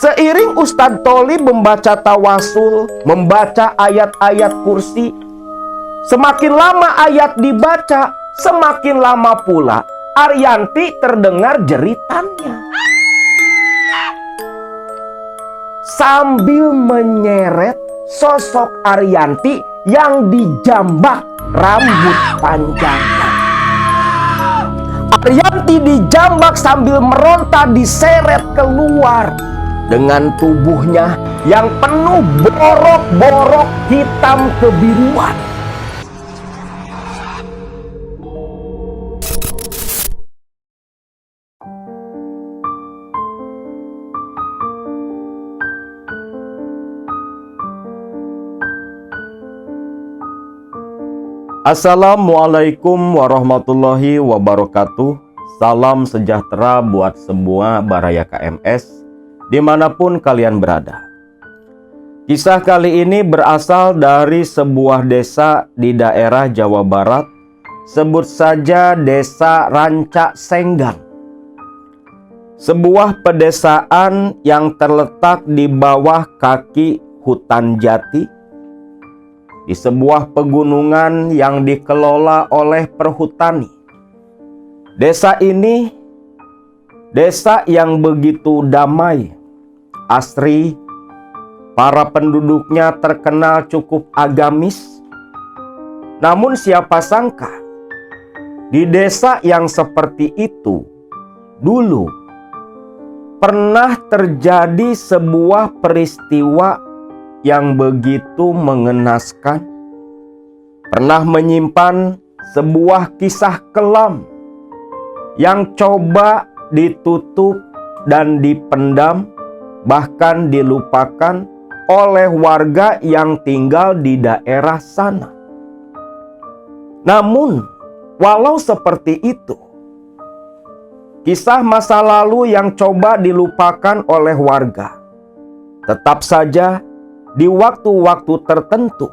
Seiring Ustadz Toli membaca tawasul, membaca ayat-ayat kursi, semakin lama ayat dibaca, semakin lama pula Arianti terdengar jeritannya. Sambil menyeret sosok Arianti yang dijambak rambut panjangnya. Arianti dijambak sambil meronta diseret keluar dengan tubuhnya yang penuh borok-borok hitam kebiruan. Assalamualaikum warahmatullahi wabarakatuh. Salam sejahtera buat semua Baraya KMS dimanapun kalian berada. Kisah kali ini berasal dari sebuah desa di daerah Jawa Barat. Sebut saja Desa Ranca Senggang. Sebuah pedesaan yang terletak di bawah kaki hutan jati, di sebuah pegunungan yang dikelola oleh perhutani. Desa ini desa yang begitu damai, asri. Para penduduknya terkenal cukup agamis. Namun siapa sangka di desa yang seperti itu dulu pernah terjadi sebuah peristiwa yang begitu mengenaskan, pernah menyimpan sebuah kisah kelam yang coba ditutup dan dipendam, bahkan dilupakan oleh warga yang tinggal di daerah sana. Namun, walau seperti itu, kisah masa lalu yang coba dilupakan oleh warga, tetap saja di waktu-waktu tertentu,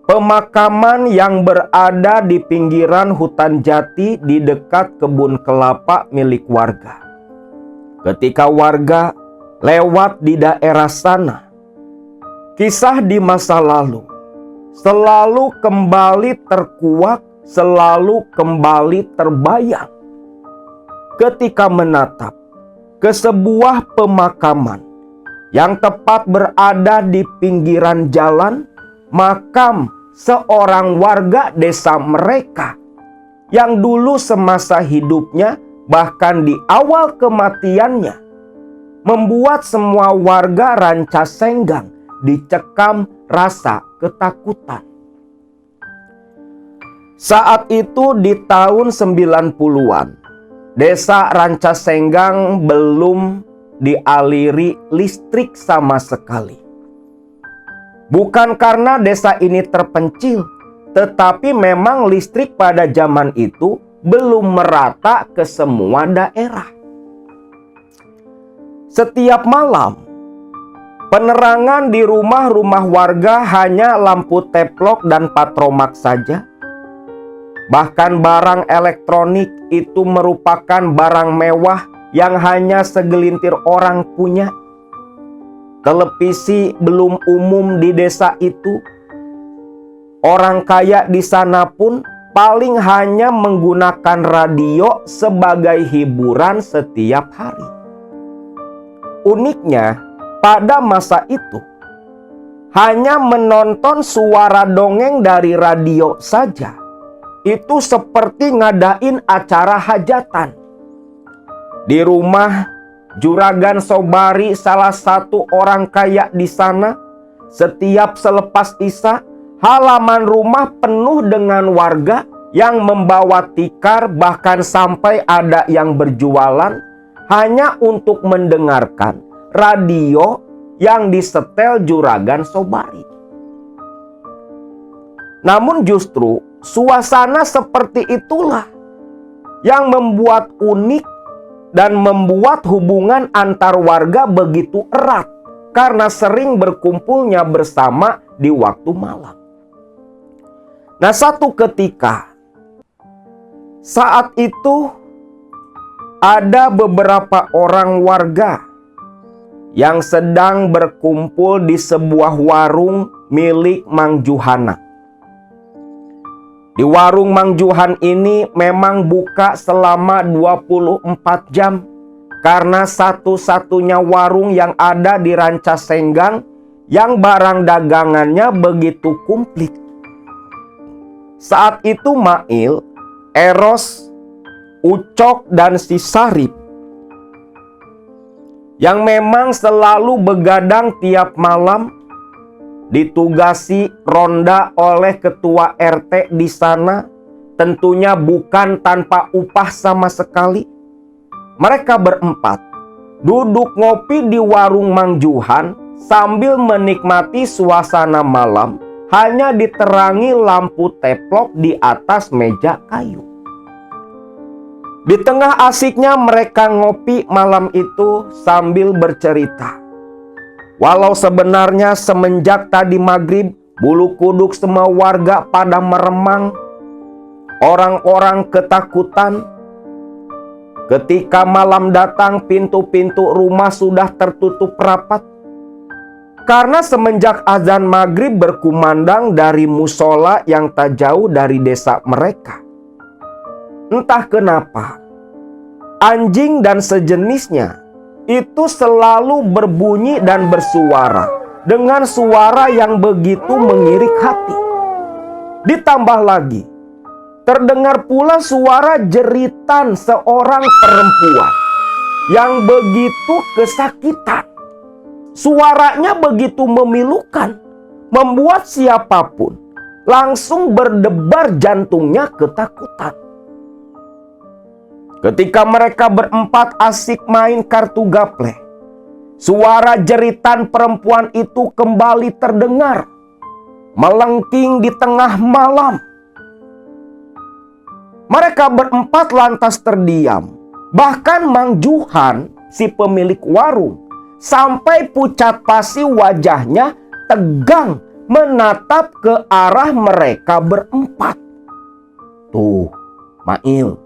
pemakaman yang berada di pinggiran hutan jati di dekat kebun kelapa milik warga. Ketika warga lewat di daerah sana, kisah di masa lalu selalu kembali terkuak, selalu kembali terbayang. Ketika menatap ke sebuah pemakaman yang tepat berada di pinggiran jalan, makam seorang warga desa mereka yang dulu semasa hidupnya, bahkan di awal kematiannya, membuat semua warga Ranca Senggang dicekam rasa ketakutan. Saat itu di tahun 90-an, desa Ranca Senggang belum dialiri listrik sama sekali. Bukan karena desa ini terpencil, tetapi memang listrik pada zaman itu belum merata ke semua daerah. Setiap malam, penerangan di rumah-rumah warga hanya lampu teplok dan patromak saja. Bahkan barang elektronik itu merupakan barang mewah yang hanya segelintir orang punya. Televisi belum umum di desa itu. Orang kaya di sana pun paling hanya menggunakan radio sebagai hiburan setiap hari. Uniknya, pada masa itu, hanya menonton suara dongeng dari radio saja, itu seperti ngadain acara hajatan. Di rumah Juragan Sobari, salah satu orang kaya di sana, setiap selepas Isya, halaman rumah penuh dengan warga yang membawa tikar, bahkan sampai ada yang berjualan hanya untuk mendengarkan radio yang disetel Juragan Sobari. Namun justru suasana seperti itulah yang membuat unik dan membuat hubungan antar warga begitu erat karena sering berkumpulnya bersama di waktu malam. Nah, satu ketika saat itu ada beberapa orang warga yang sedang berkumpul di sebuah warung milik Mang Juhana. Di warung Mang Juhan ini memang buka selama 24 jam karena satu-satunya warung yang ada di Rancasenggang yang barang dagangannya begitu komplit. Saat itu Mail, Eros, Ucok, dan si Sarip yang memang selalu begadang tiap malam, ditugasi ronda oleh ketua RT di sana, tentunya bukan tanpa upah sama sekali. Mereka berempat duduk ngopi di warung Mang Juhan sambil menikmati suasana malam hanya diterangi lampu teplok di atas meja kayu. Di tengah asiknya mereka ngopi malam itu sambil bercerita. Walau sebenarnya semenjak tadi maghrib, bulu kuduk semua warga pada meremang. Orang-orang ketakutan. Ketika malam datang, pintu-pintu rumah sudah tertutup rapat. Karena semenjak azan maghrib berkumandang dari musola yang tak jauh dari desa mereka. Entah kenapa, anjing dan sejenisnya itu selalu berbunyi dan bersuara dengan suara yang begitu mengirik hati. Ditambah lagi, terdengar pula suara jeritan seorang perempuan yang begitu kesakitan. Suaranya begitu memilukan, membuat siapapun langsung berdebar jantungnya ketakutan. Ketika mereka berempat asik main kartu gaple, suara jeritan perempuan itu kembali terdengar, melengking di tengah malam. Mereka berempat lantas terdiam. Bahkan Mang Juhan, si pemilik warung, sampai pucat pasi wajahnya tegang menatap ke arah mereka berempat. Tuh, Mail,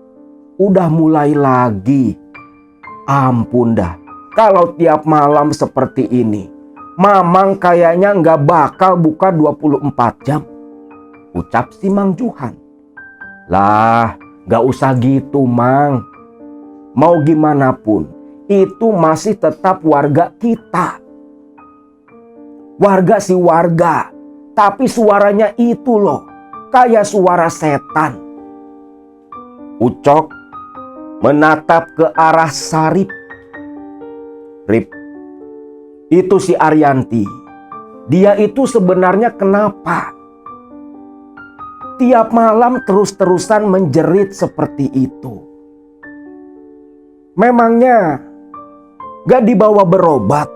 udah mulai lagi. Ampun dah, kalau tiap malam seperti ini, Mamang kayaknya nggak bakal buka 24 jam. Ucap si Mang Juhan. Lah, nggak usah gitu, Mang. Mau gimana pun, itu masih tetap warga kita. Warga si warga, tapi suaranya itu loh, kayak suara setan. Ucok menatap ke arah Sarip. Rip, itu si Arianti. Dia itu sebenarnya kenapa? Tiap malam terus-terusan menjerit seperti itu. Memangnya gak dibawa berobat?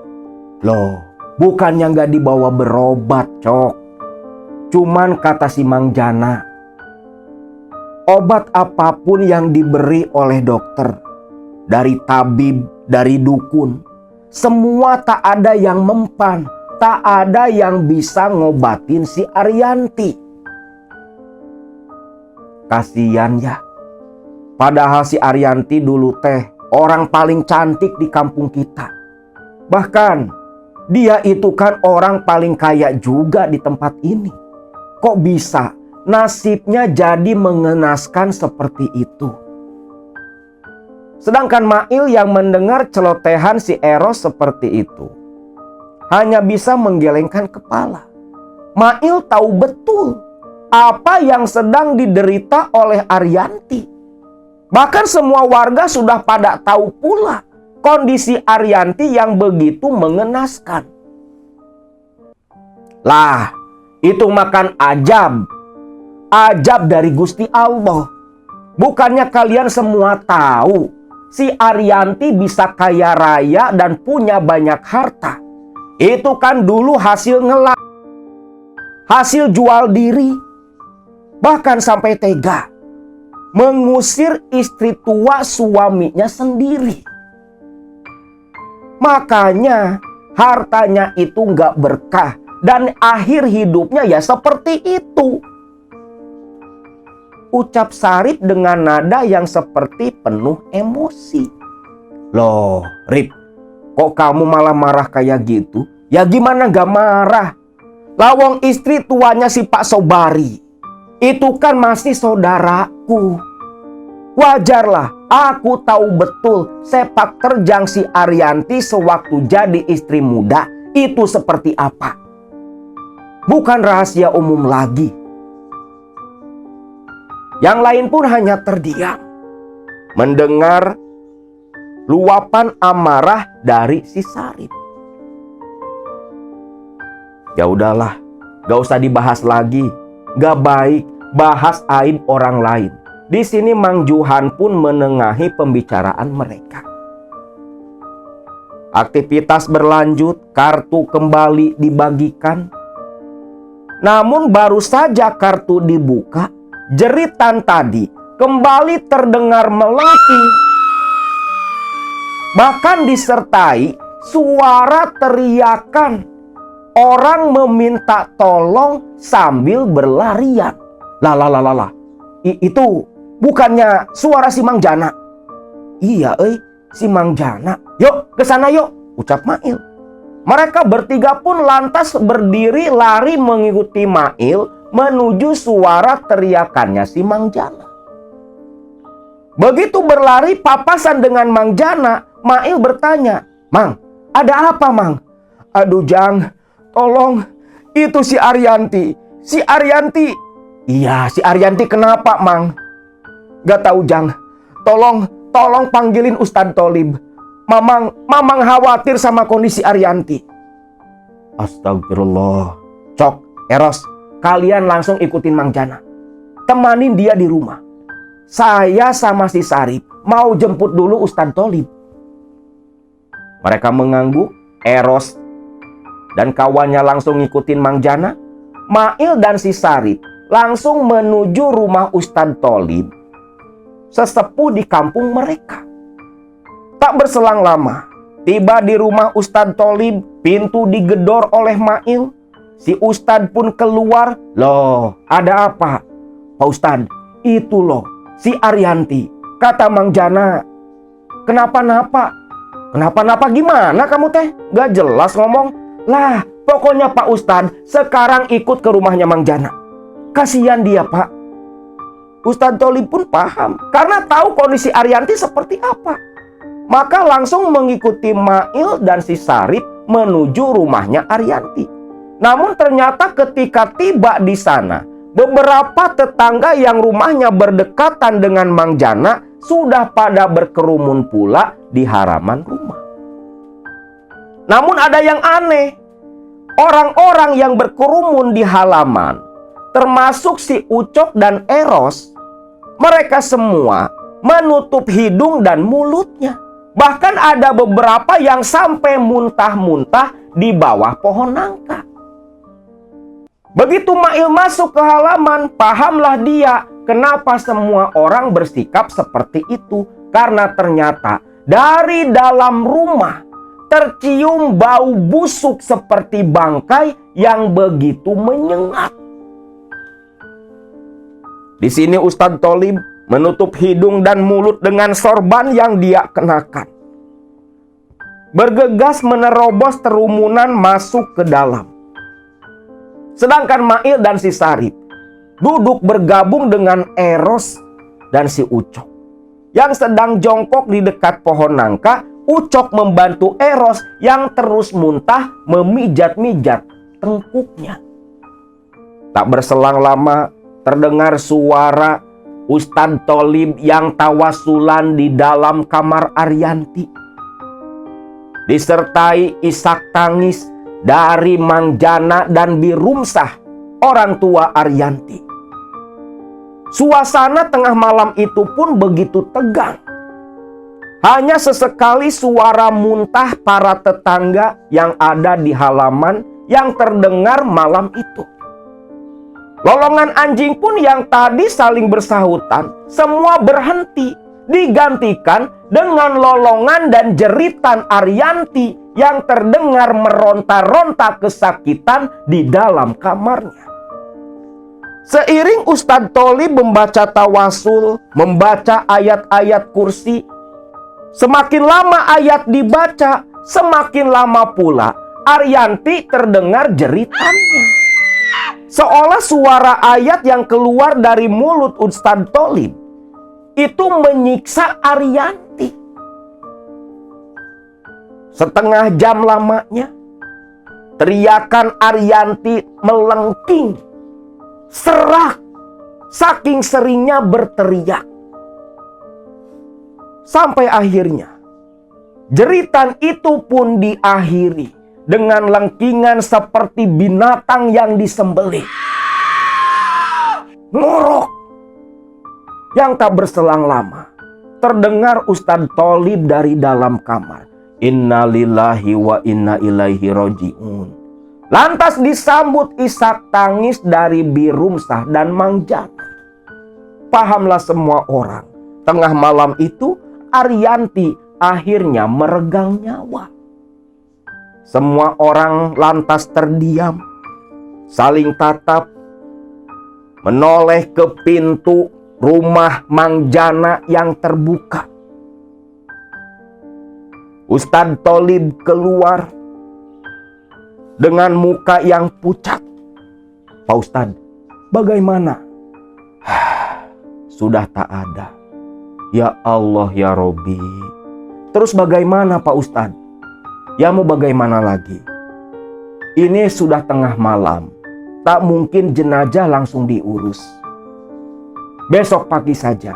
Loh, bukannya gak dibawa berobat, Cok. Cuman kata si Mang Jana, obat apapun yang diberi oleh dokter, dari tabib, dari dukun, semua tak ada yang mempan, tak ada yang bisa ngobatin si Arianti. Kasian ya. Padahal si Arianti dulu teh orang paling cantik di kampung kita. Bahkan dia itu kan orang paling kaya juga di tempat ini. Kok bisa nasibnya jadi mengenaskan seperti itu? Sedangkan Mail yang mendengar celotehan si Eros seperti itu hanya bisa menggelengkan kepala. Mail tahu betul apa yang sedang diderita oleh Arianti. Bahkan semua warga sudah pada tahu pula kondisi Arianti yang begitu mengenaskan. Lah, itu makan ajab. Ajab dari Gusti Allah. Bukannya kalian semua tahu si Arianti bisa kaya raya dan punya banyak harta? Itu kan dulu hasil ngelak, hasil jual diri. Bahkan sampai tega mengusir istri tua suaminya sendiri. Makanya hartanya itu gak berkah dan akhir hidupnya ya seperti itu. Ucap Sarip dengan nada yang seperti penuh emosi. Loh, Rip, kok kamu malah marah kayak gitu? Ya gimana gak marah? Lawang istri tuanya si Pak Sobari itu kan masih saudaraku. Wajarlah, aku tahu betul sepak terjang si Arianti sewaktu jadi istri muda itu seperti apa. Bukan rahasia umum lagi. Yang lain pun hanya terdiam mendengar luapan amarah dari si Sarip. Ya udahlah, gak usah dibahas lagi. Gak baik bahas aib orang lain. Di sini Mang Juhan pun menengahi pembicaraan mereka. Aktivitas berlanjut, kartu kembali dibagikan. Namun baru saja kartu dibuka, jeritan tadi kembali terdengar melengking. Bahkan disertai suara teriakan orang meminta tolong sambil berlarian. Lah. Itu bukannya suara si Mang Jana? Iya, si Mang Jana. Yuk, ke sana yuk, ucap Mail. Mereka bertiga pun lantas berdiri lari mengikuti Mail menuju suara teriakannya si Mang Jana. Begitu berlari papasan dengan Mang Jana, Mail bertanya, "Mang, ada apa, Mang?" "Aduh, Jang, tolong, itu si Arianti. Si Arianti." "Iya, si Arianti kenapa, Mang?" "Gak tahu, Jang. Tolong panggilin Ustadz Tholib. Mamang khawatir sama kondisi Arianti." Astagfirullah. Cok, Eros, kalian langsung ikutin Mang Jana. Temanin dia di rumah. Saya sama si Sarip mau jemput dulu Ustadz Tholib. Mereka mengangguk. Eros dan kawannya langsung ngikutin Mang Jana. Mail dan si Sarip langsung menuju rumah Ustadz Tholib, sesepuh di kampung mereka. Tak berselang lama, tiba di rumah Ustadz Tholib, pintu digedor oleh Mail. Si Ustadz pun keluar. "Loh, ada apa?" "Pak Ustadz, itu loh, si Arianti," kata Mang Jana. "Kenapa-napa?" "Kenapa-napa gimana kamu teh? Gak jelas ngomong." "Lah, pokoknya Pak Ustadz sekarang ikut ke rumahnya Mang Jana. Kasihan dia, Pak." Ustadz Tholib pun paham karena tahu kondisi Arianti seperti apa. Maka langsung mengikuti Mail dan si Sarip menuju rumahnya Arianti. Namun ternyata ketika tiba di sana, beberapa tetangga yang rumahnya berdekatan dengan Mang Jana sudah pada berkerumun pula di halaman rumah. Namun ada yang aneh. Orang-orang yang berkerumun di halaman, termasuk si Ucok dan Eros, mereka semua menutup hidung dan mulutnya. Bahkan ada beberapa yang sampai muntah-muntah di bawah pohon nangka. Begitu Mail masuk ke halaman, pahamlah dia kenapa semua orang bersikap seperti itu. Karena ternyata dari dalam rumah tercium bau busuk seperti bangkai yang begitu menyengat. Di sini Ustadz Tholib menutup hidung dan mulut dengan sorban yang dia kenakan. Bergegas menerobos kerumunan masuk ke dalam. Sedangkan Mail dan si Sarip duduk bergabung dengan Eros dan si Ucok yang sedang jongkok di dekat pohon nangka. Ucok membantu Eros yang terus muntah memijat-mijat tengkuknya. Tak berselang lama terdengar suara Ustadz Tholib yang tawasulan di dalam kamar Arianti. Disertai isak tangis dari Mang Jana dan Birumsah, orang tua Arianti. Suasana tengah malam itu pun begitu tegang. Hanya sesekali suara muntah para tetangga yang ada di halaman yang terdengar malam itu. Lolongan anjing pun yang tadi saling bersahutan semua berhenti, digantikan dengan lolongan dan jeritan Arianti yang terdengar meronta-ronta kesakitan di dalam kamarnya. Seiring Ustadz Tholib membaca tawasul, membaca ayat-ayat kursi, semakin lama ayat dibaca, Semakin lama pula Arianti terdengar jeritannya. Seolah suara ayat yang keluar dari mulut Ustadz Tholib itu menyiksa Arianti. Setengah jam lamanya teriakan Arianti melengking, serak, saking seringnya berteriak. Sampai akhirnya jeritan itu pun diakhiri dengan lengkingan seperti binatang yang disembelih. Ngorok. Yang tak berselang lama terdengar Ustadz Tholib dari dalam kamar. Innalillahi wa inna ilaihi roji'un. Lantas disambut isak tangis dari Birumsah dan Mang Jana. Pahamlah semua orang, tengah malam itu Arianti akhirnya meregang nyawa. Semua orang lantas terdiam, saling tatap, menoleh ke pintu rumah Mang Jana yang terbuka. Ustadz Tholib keluar dengan muka yang pucat. Pak Ustadz, bagaimana? Sudah tak ada. Ya Allah ya Robbi. Terus bagaimana Pak Ustadz? Ya mau bagaimana lagi? Ini sudah tengah malam. Tak mungkin jenazah langsung diurus. Besok pagi saja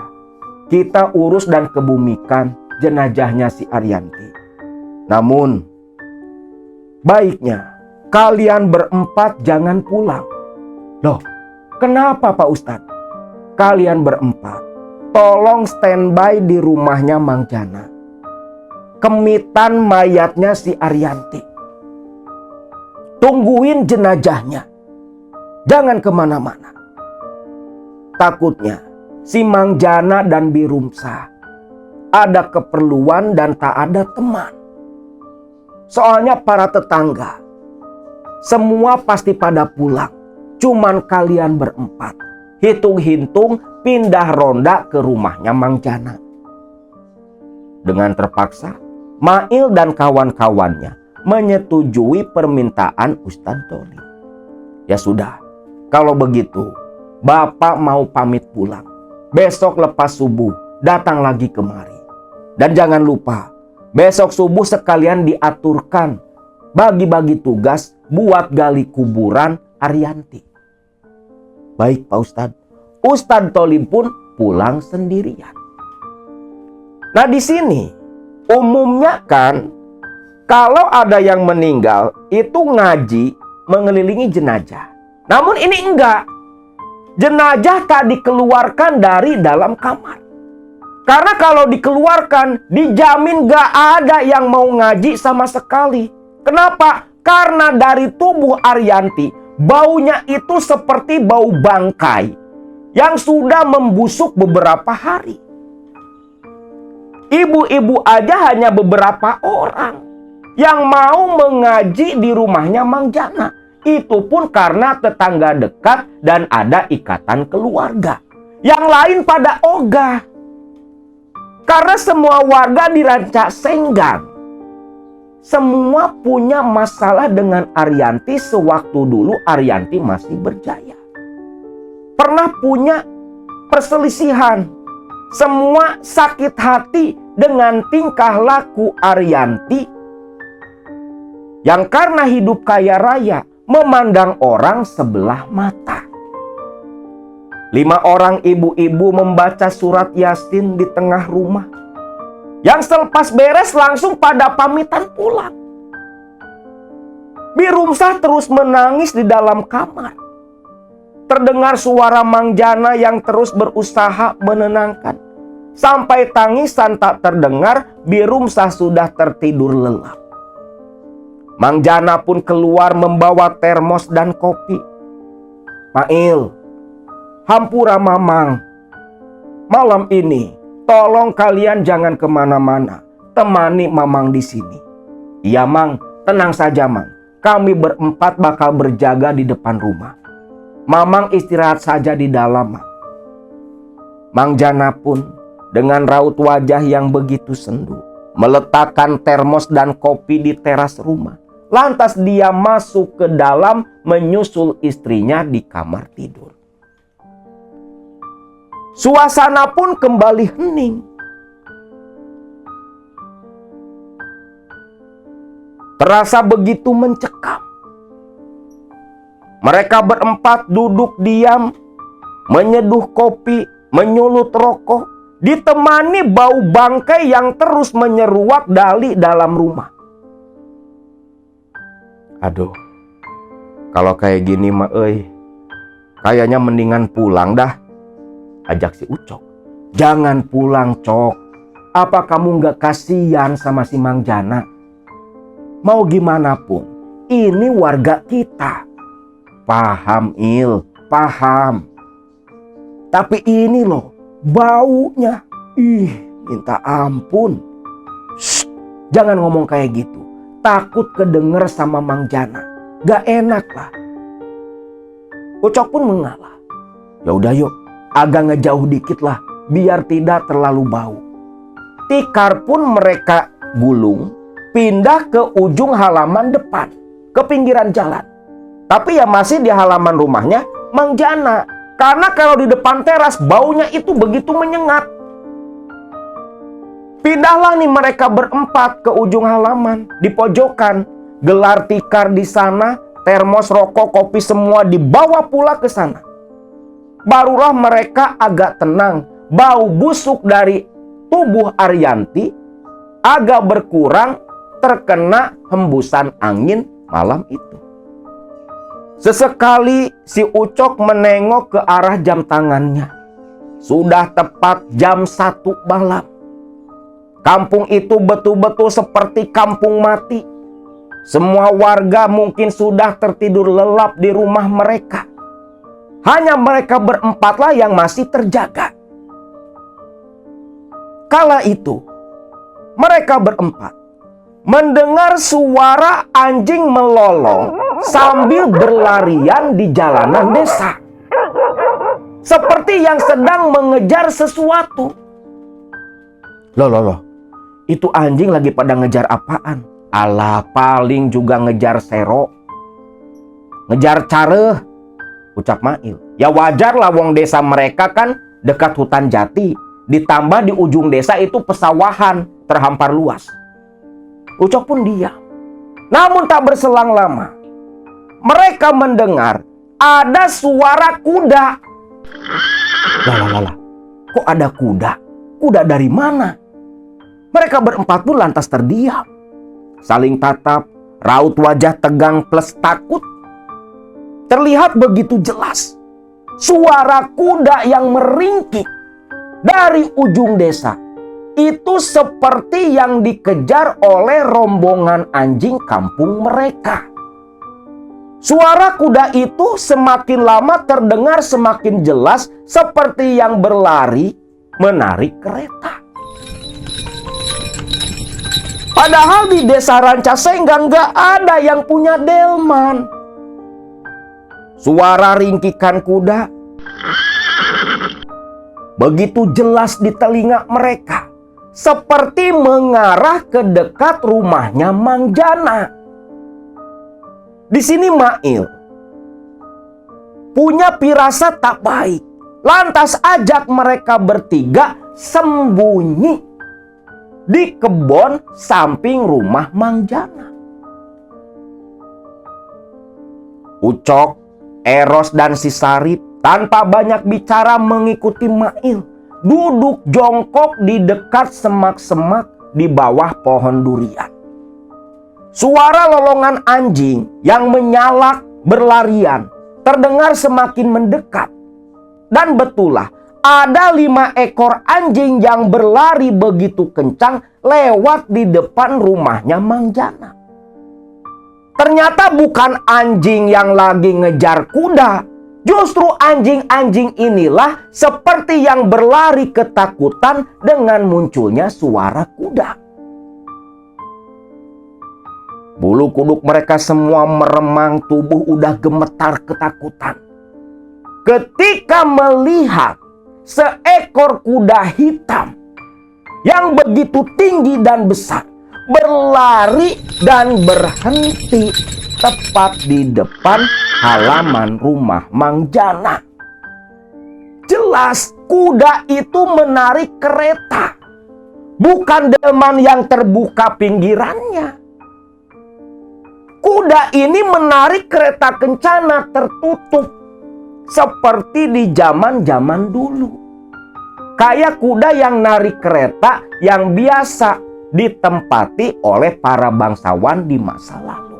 kita urus dan kebumikan jenazahnya si Arianti. Namun baiknya kalian berempat jangan pulang. Loh, kenapa Pak Ustadz? Kalian berempat tolong standby di rumahnya Mang Jana. Kemitan mayatnya si Arianti. Tungguin jenazahnya. Jangan kemana-mana. Takutnya si Mang Jana dan Birumsah ada keperluan dan tak ada teman. Soalnya para tetangga semua pasti pada pulang. Cuman kalian berempat. Hitung-hitung pindah ronda ke rumahnya Mang Jana. Dengan terpaksa Mail dan kawan-kawannya menyetujui permintaan Ustadz Tholib. Ya sudah, kalau begitu Bapak mau pamit pulang. Besok lepas subuh datang lagi kemari. Dan jangan lupa, besok subuh sekalian diaturkan bagi-bagi tugas buat gali kuburan Arianti. Baik Pak Ustadz. Ustadz Tholib pun pulang sendirian. Nah di sini umumnya kan kalau ada yang meninggal itu ngaji mengelilingi jenazah. Namun ini enggak. Jenazah tak dikeluarkan dari dalam kamar. Karena kalau dikeluarkan dijamin gak ada yang mau ngaji sama sekali. Kenapa? Karena dari tubuh Arianti baunya itu seperti bau bangkai yang sudah membusuk beberapa hari. Ibu-ibu aja hanya beberapa orang yang mau mengaji di rumahnya Mang Jana. Itu pun karena tetangga dekat dan ada ikatan keluarga. Yang lain pada ogah. Karena semua warga di Ranca Senggang. Semua punya masalah dengan Arianti sewaktu dulu Arianti masih berjaya. Pernah punya perselisihan. Semua sakit hati dengan tingkah laku Arianti yang karena hidup kaya raya memandang orang sebelah mata. 5 orang ibu-ibu membaca surat Yasin di tengah rumah. Yang selepas beres langsung pada pamitan pulang. Birumsah terus menangis di dalam kamar. Terdengar suara Mang Jana yang terus berusaha menenangkan. Sampai tangisan tak terdengar, Birumsah sudah tertidur lelap. Mang Jana pun keluar membawa termos dan kopi. Mail, hampura Mamang. Malam ini, tolong kalian jangan kemana-mana. Temani Mamang di sini. Iya Mang, tenang saja Mang. Kami berempat bakal berjaga di depan rumah. Mamang istirahat saja di dalam Mang. Mang Jana pun dengan raut wajah yang begitu sendu meletakkan termos dan kopi di teras rumah. Lantas dia masuk ke dalam menyusul istrinya di kamar tidur. Suasana pun kembali hening. Terasa begitu mencekam. Mereka berempat duduk diam, menyeduh kopi, menyulut rokok, ditemani bau bangkai yang terus menyeruak dari dalam rumah. Aduh, kalau kayak gini mah kayaknya mendingan pulang dah, ajak si Ucok. Jangan pulang, Cok. Apa kamu gak kasihan sama si Mang Jana? Mau gimana pun, ini warga kita. Paham, Il, paham. Tapi ini loh, baunya. Minta ampun. Shh, jangan ngomong kayak gitu. Takut kedenger sama Mang Jana. Gak enak lah. Ucok pun mengalah. Ya udah yuk, agak ngejauh dikit lah, biar tidak terlalu bau. Tikar pun mereka gulung, pindah ke ujung halaman depan, ke pinggiran jalan. Tapi ya masih di halaman rumahnya Mang Jana. Karena kalau di depan teras baunya itu begitu menyengat. Pindahlah nih mereka berempat ke ujung halaman, di pojokan. Gelar tikar di sana, termos, rokok, kopi semua dibawa pula ke sana. Barulah mereka agak tenang. Bau busuk dari tubuh Arianti agak berkurang terkena hembusan angin malam itu. Sesekali si Ucok menengok ke arah jam tangannya. Sudah tepat jam 1 malam. Kampung itu betul-betul seperti kampung mati. Semua warga mungkin sudah tertidur lelap di rumah mereka. Hanya mereka berempatlah yang masih terjaga. Kala itu, mereka berempat mendengar suara anjing melolong sambil berlarian di jalanan desa. Seperti yang sedang mengejar sesuatu. Loh. Itu anjing lagi pada ngejar apaan? Alah, paling juga ngejar sero. Ngejar careh, ucap Mail. Ya wajar lah, wong desa mereka kan dekat hutan jati. Ditambah di ujung desa itu pesawahan terhampar luas. Ucok pun diam. Namun tak berselang lama, mereka mendengar ada suara kuda. Lah. Kok ada kuda? Kuda dari mana? Mereka berempat pun lantas terdiam. Saling tatap, raut wajah tegang plus takut. Terlihat begitu jelas. Suara kuda yang meringkik dari ujung desa. Itu seperti yang dikejar oleh rombongan anjing kampung mereka. Suara kuda itu semakin lama terdengar semakin jelas, seperti yang berlari menarik kereta. Padahal di desa Rancasenggang nggak ada yang punya delman. Suara ringkikan kuda begitu jelas di telinga mereka, seperti mengarah ke dekat rumahnya Mang Jana. Di sini Mail punya firasat tak baik. Lantas ajak mereka bertiga sembunyi di kebun samping rumah Mang Jana. Ucok, Eros, dan si Sarip tanpa banyak bicara mengikuti Mail. Duduk jongkok di dekat semak-semak di bawah pohon durian. Suara lolongan anjing yang menyalak berlarian terdengar semakin mendekat. Dan betullah ada 5 ekor anjing yang berlari begitu kencang lewat di depan rumahnya Mang Jana. Ternyata bukan anjing yang lagi ngejar kuda. Justru anjing-anjing inilah seperti yang berlari ketakutan dengan munculnya suara kuda. Bulu kuduk mereka semua meremang, tubuh udah gemetar ketakutan. Ketika melihat seekor kuda hitam yang begitu tinggi dan besar berlari dan berhenti tepat di depan halaman rumah Mang Jana. Jelas kuda itu menarik kereta, bukan delman yang terbuka pinggirannya. Kuda ini menarik kereta kencana tertutup seperti di zaman-zaman dulu. Kayak kuda yang narik kereta yang biasa ditempati oleh para bangsawan di masa lalu.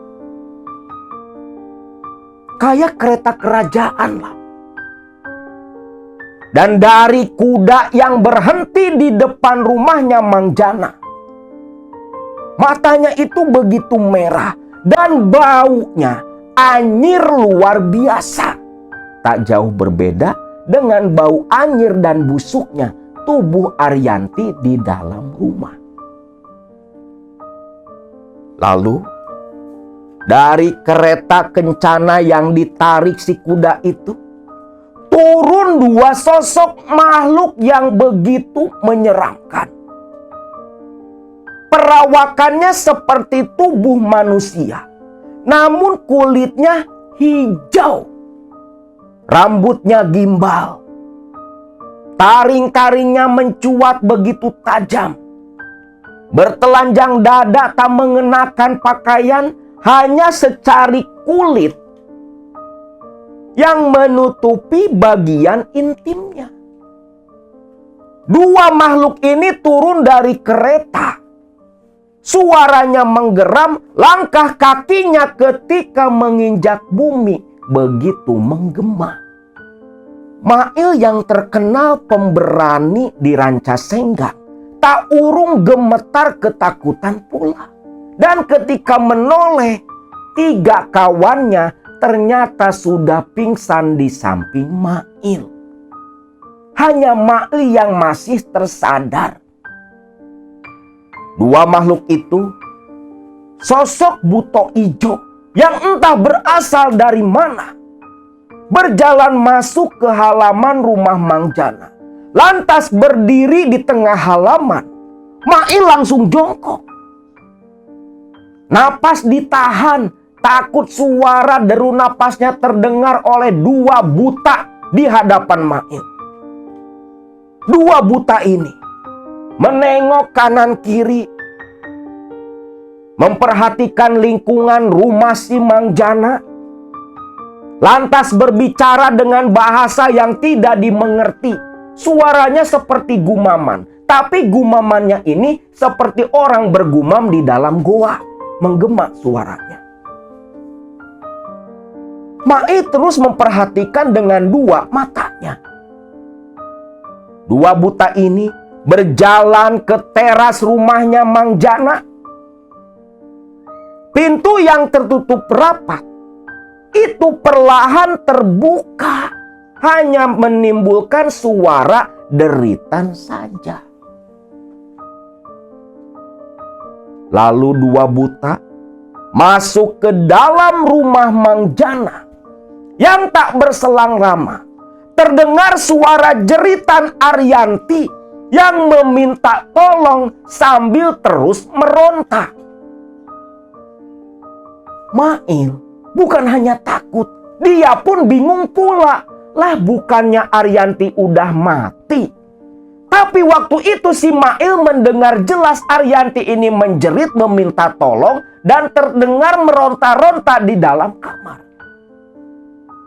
Kayak kereta kerajaan lah. Dan dari kuda yang berhenti di depan rumahnya Mang Jana, matanya itu begitu merah dan baunya anyir luar biasa. Tak jauh berbeda dengan bau anyir dan busuknya tubuh Arianti di dalam rumah. Lalu dari kereta kencana yang ditarik si kuda itu turun dua sosok makhluk yang begitu menyeramkan. Perawakannya seperti tubuh manusia, namun kulitnya hijau. Rambutnya gimbal. Taring-taringnya mencuat begitu tajam. Bertelanjang dada, tak mengenakan pakaian, hanya secari kulit yang menutupi bagian intimnya. Dua makhluk ini turun dari kereta. Suaranya menggeram, langkah kakinya ketika menginjak bumi begitu menggema. Mail yang terkenal pemberani di Rancasenggang tak urung gemetar ketakutan pula. Dan ketika menoleh, tiga kawannya ternyata sudah pingsan di samping Mail. Hanya Mail yang masih tersadar. Dua makhluk itu sosok buto ijo yang entah berasal dari mana, berjalan masuk ke halaman rumah Mang Jana. Lantas berdiri di tengah halaman. Mail langsung jongkok. Napas ditahan, takut suara deru napasnya terdengar oleh dua buta di hadapan Mail. Dua buta ini menengok kanan kiri, memperhatikan lingkungan rumah si Mang Jana, lantas berbicara dengan bahasa yang tidak dimengerti. Suaranya seperti gumaman, tapi gumamannya ini seperti orang bergumam di dalam goa, menggema suaranya. Mail terus memperhatikan dengan dua matanya. Dua buta ini berjalan ke teras rumahnya Mang Jana. Pintu yang tertutup rapat itu perlahan terbuka, hanya menimbulkan suara deritan saja. Lalu dua buta masuk ke dalam rumah Mang Jana. Yang tak berselang lama terdengar suara jeritan Arianti yang meminta tolong sambil terus meronta. Mail bukan hanya takut, dia pun bingung pula. Lah bukannya Arianti udah mati? Tapi waktu itu si Mail mendengar jelas Arianti ini menjerit meminta tolong dan terdengar meronta-ronta di dalam kamar.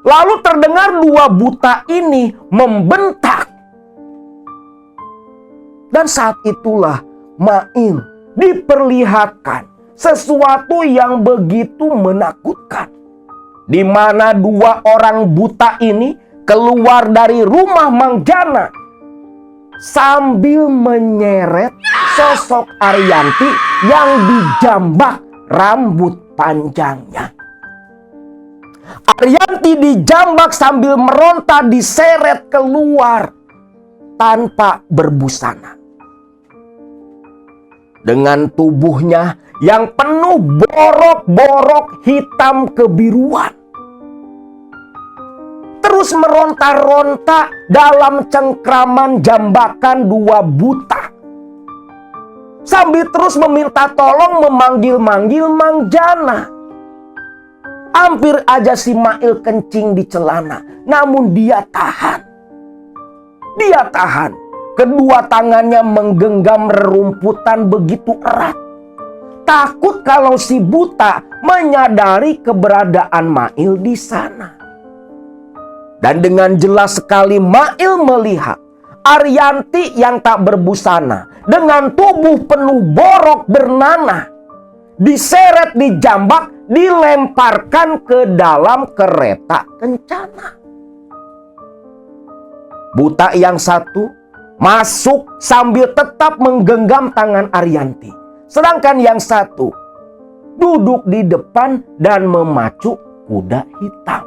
Lalu terdengar dua buta ini membentak. Dan saat itulah Mail diperlihatkan sesuatu yang begitu menakutkan, di mana dua orang buta ini keluar dari rumah Mang Jana sambil menyeret sosok Arianti yang dijambak rambut panjangnya. Arianti dijambak sambil meronta diseret keluar tanpa berbusana. Dengan tubuhnya yang penuh borok-borok hitam kebiruan. Terus meronta-ronta dalam cengkraman jambakan dua buta. sambil terus meminta tolong, memanggil-manggil Mang Jana. Hampir aja si Mail kencing di celana, namun dia tahan. Dia tahan. Kedua tangannya menggenggam rerumputan begitu erat. Takut kalau si buta menyadari keberadaan Mail di sana. Dan dengan jelas sekali Mail melihat Arianti yang tak berbusana dengan tubuh penuh borok bernanah diseret, dijambak, dilemparkan ke dalam kereta kencana. Buta yang satu masuk sambil tetap menggenggam tangan Arianti. Sedangkan yang satu duduk di depan dan memacu kuda hitam.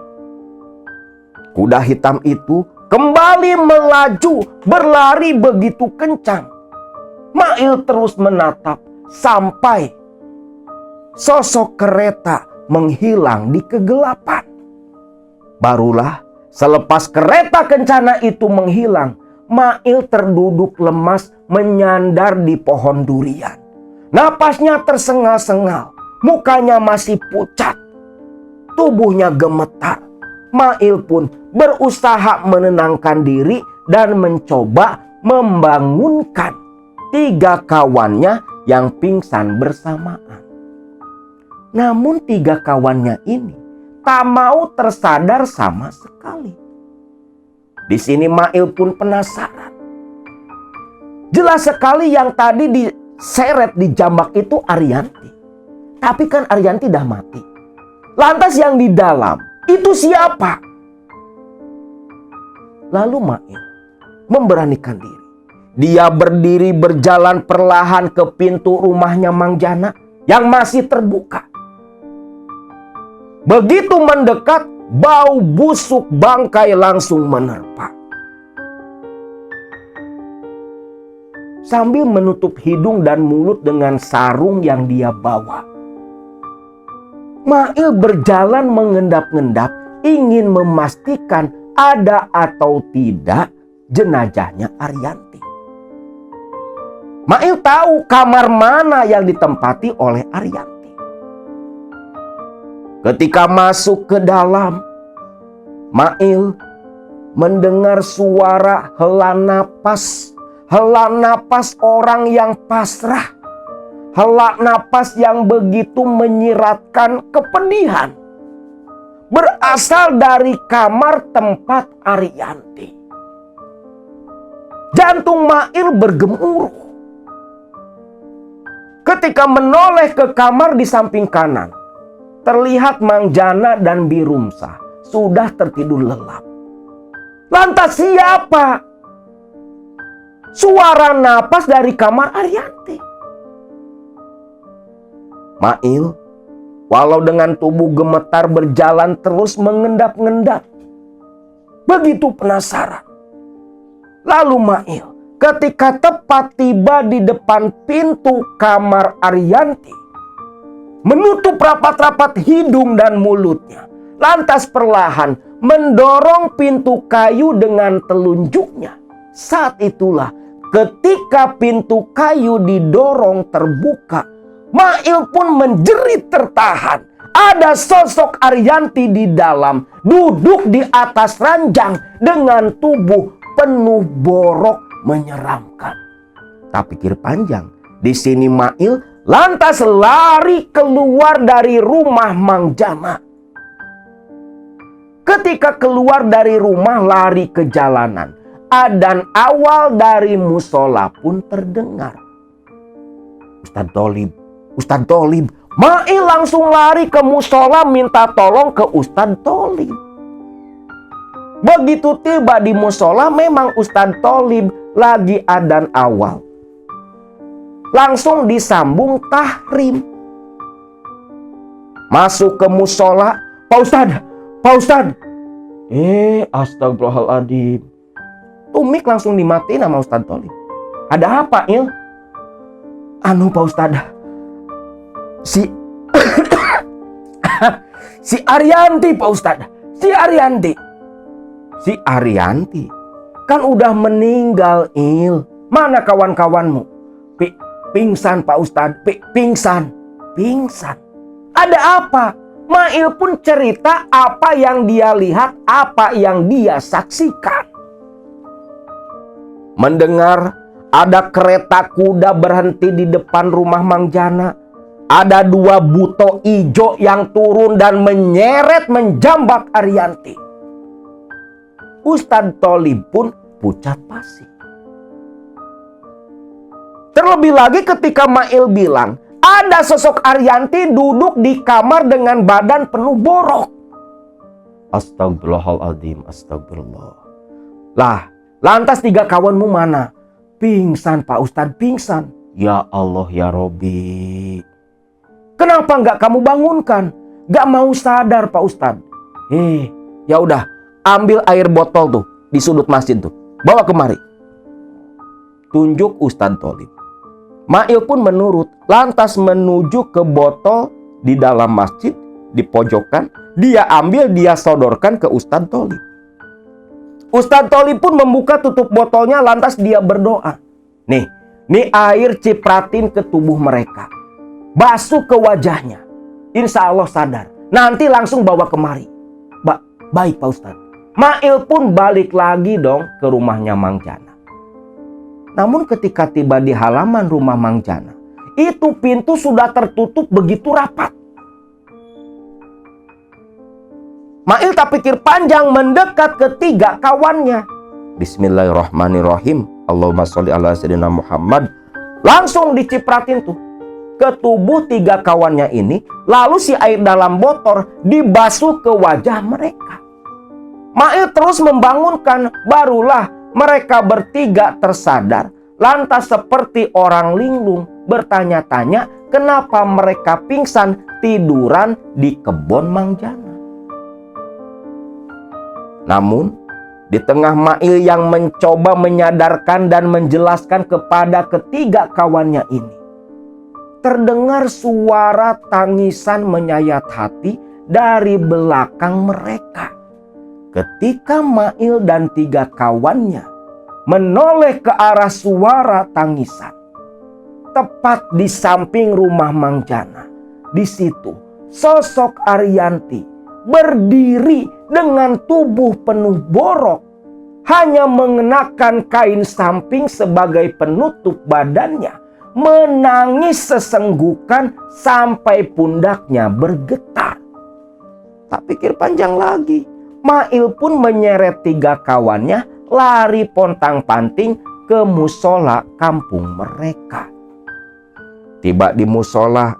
Kuda hitam itu kembali melaju, berlari begitu kencang. Mail terus menatap sampai sosok kereta menghilang di kegelapan. Barulah selepas kereta kencana itu menghilang, Mail terduduk lemas menyandar di pohon durian. Napasnya tersengal-sengal, mukanya masih pucat, tubuhnya gemetar. Mail pun berusaha menenangkan diri dan mencoba membangunkan 3 kawannya yang pingsan bersamaan. Namun 3 kawannya ini tak mau tersadar sama sekali. Di sini Mail pun penasaran. Jelas sekali yang tadi diseret, dijambak itu Arianti. Tapi kan Arianti dah mati. Lantas yang di dalam itu siapa? Lalu Mail memberanikan diri. Dia berdiri berjalan perlahan ke pintu rumahnya Mang Jana yang masih terbuka. Begitu mendekat, bau busuk bangkai langsung menerpa. Sambil menutup hidung dan mulut dengan sarung yang dia bawa, Mail berjalan mengendap-endap ingin memastikan ada atau tidak jenazahnya Arianti. Mail tahu kamar mana yang ditempati oleh Arianti. Ketika masuk ke dalam, Mail mendengar suara hela napas orang yang pasrah, hela napas yang begitu menyiratkan kepedihan, berasal dari kamar tempat Arianti. Jantung Mail bergemuruh. Ketika menoleh ke kamar di samping kanan, terlihat Mang Jana dan Birumsa sudah tertidur lelap. Lantas siapa? Suara napas dari kamar Arianti. Mail, walau dengan tubuh gemetar, berjalan terus mengendap-endap. Begitu penasaran. Lalu Mail, ketika tepat tiba di depan pintu kamar Arianti, menutup rapat-rapat hidung dan mulutnya. Lantas perlahan mendorong pintu kayu dengan telunjuknya. Saat itulah ketika pintu kayu didorong terbuka, Mail pun menjerit tertahan. Ada sosok Arianti di dalam, duduk di atas ranjang dengan tubuh penuh borok menyeramkan. Tak pikir panjang, di sini Mail lantas lari keluar dari rumah Mang Jana. Ketika keluar dari rumah lari ke jalanan, adzan awal dari musola pun terdengar. Ustadz Tholib. Mail langsung lari ke musola minta tolong ke Ustadz Tholib. Begitu tiba di musola, memang Ustadz Tholib lagi adzan awal. Langsung disambung tahrim. Masuk ke musola, Pak Ustadz. Astagfirullahaladzim. Tumik langsung dimatiin sama Ustadz Tholib. Ada apa, Il? Pak Ustadz, si Arianti, Pak Ustadz. Si Arianti kan udah meninggal, Il. Mana kawan-kawanmu? Pingsan Pak Ustadz, pingsan. Ada apa? Mail pun cerita apa yang dia lihat, apa yang dia saksikan. Mendengar ada kereta kuda berhenti di depan rumah Mang Jana. Ada 2 buto ijo yang turun dan menyeret menjambak Arianti. Ustadz Tholib pun pucat pasi. Terlebih lagi ketika Mail bilang, ada sosok Arianti duduk di kamar dengan badan penuh borok. Astagfirullahaladzim, astagfirullah. Lah, lantas 3 kawanmu mana? Pingsan Pak Ustadz, pingsan. Ya Allah ya Robbi. Kenapa nggak kamu bangunkan? Nggak mau sadar Pak Ustadz. Ya udah, ambil air botol tuh di sudut masjid tuh. Bawa kemari. Tunjuk Ustadz Tholib. Mail pun menurut, lantas menuju ke botol di dalam masjid, di pojokan. Dia ambil, dia sodorkan ke Ustadz Tholib. Ustadz Tholib pun membuka tutup botolnya, lantas dia berdoa. Nih air cipratin ke tubuh mereka. Basuh ke wajahnya. Insya Allah sadar. Nanti langsung bawa kemari. Baik Pak Ustadz. Mail pun balik lagi dong ke rumahnya Mang Jana. Namun ketika tiba di halaman rumah Mang Jana, itu pintu sudah tertutup begitu rapat. Mail tak pikir panjang mendekat ke 3 kawannya. Bismillahirrahmanirrahim. Allahumma sholli ala sayyidina Muhammad. Langsung dicipratin tuh ke tubuh 3 kawannya ini. Lalu si air dalam botol dibasuh ke wajah mereka. Mail terus membangunkan. Barulah mereka bertiga tersadar. Lantas seperti orang linglung bertanya-tanya kenapa mereka pingsan tiduran di kebun Mang Jana. Namun di tengah Mail yang mencoba menyadarkan dan menjelaskan kepada ketiga kawannya ini, terdengar suara tangisan menyayat hati dari belakang mereka. Ketika Mail dan 3 kawannya menoleh ke arah suara tangisan, tepat di samping rumah Mang Jana, di situ sosok Arianti berdiri dengan tubuh penuh borok, hanya mengenakan kain samping sebagai penutup badannya, menangis sesenggukan sampai pundaknya bergetar. Tak pikir panjang lagi, Mail pun menyeret 3 kawannya lari pontang-panting ke musola kampung mereka. Tiba di musola,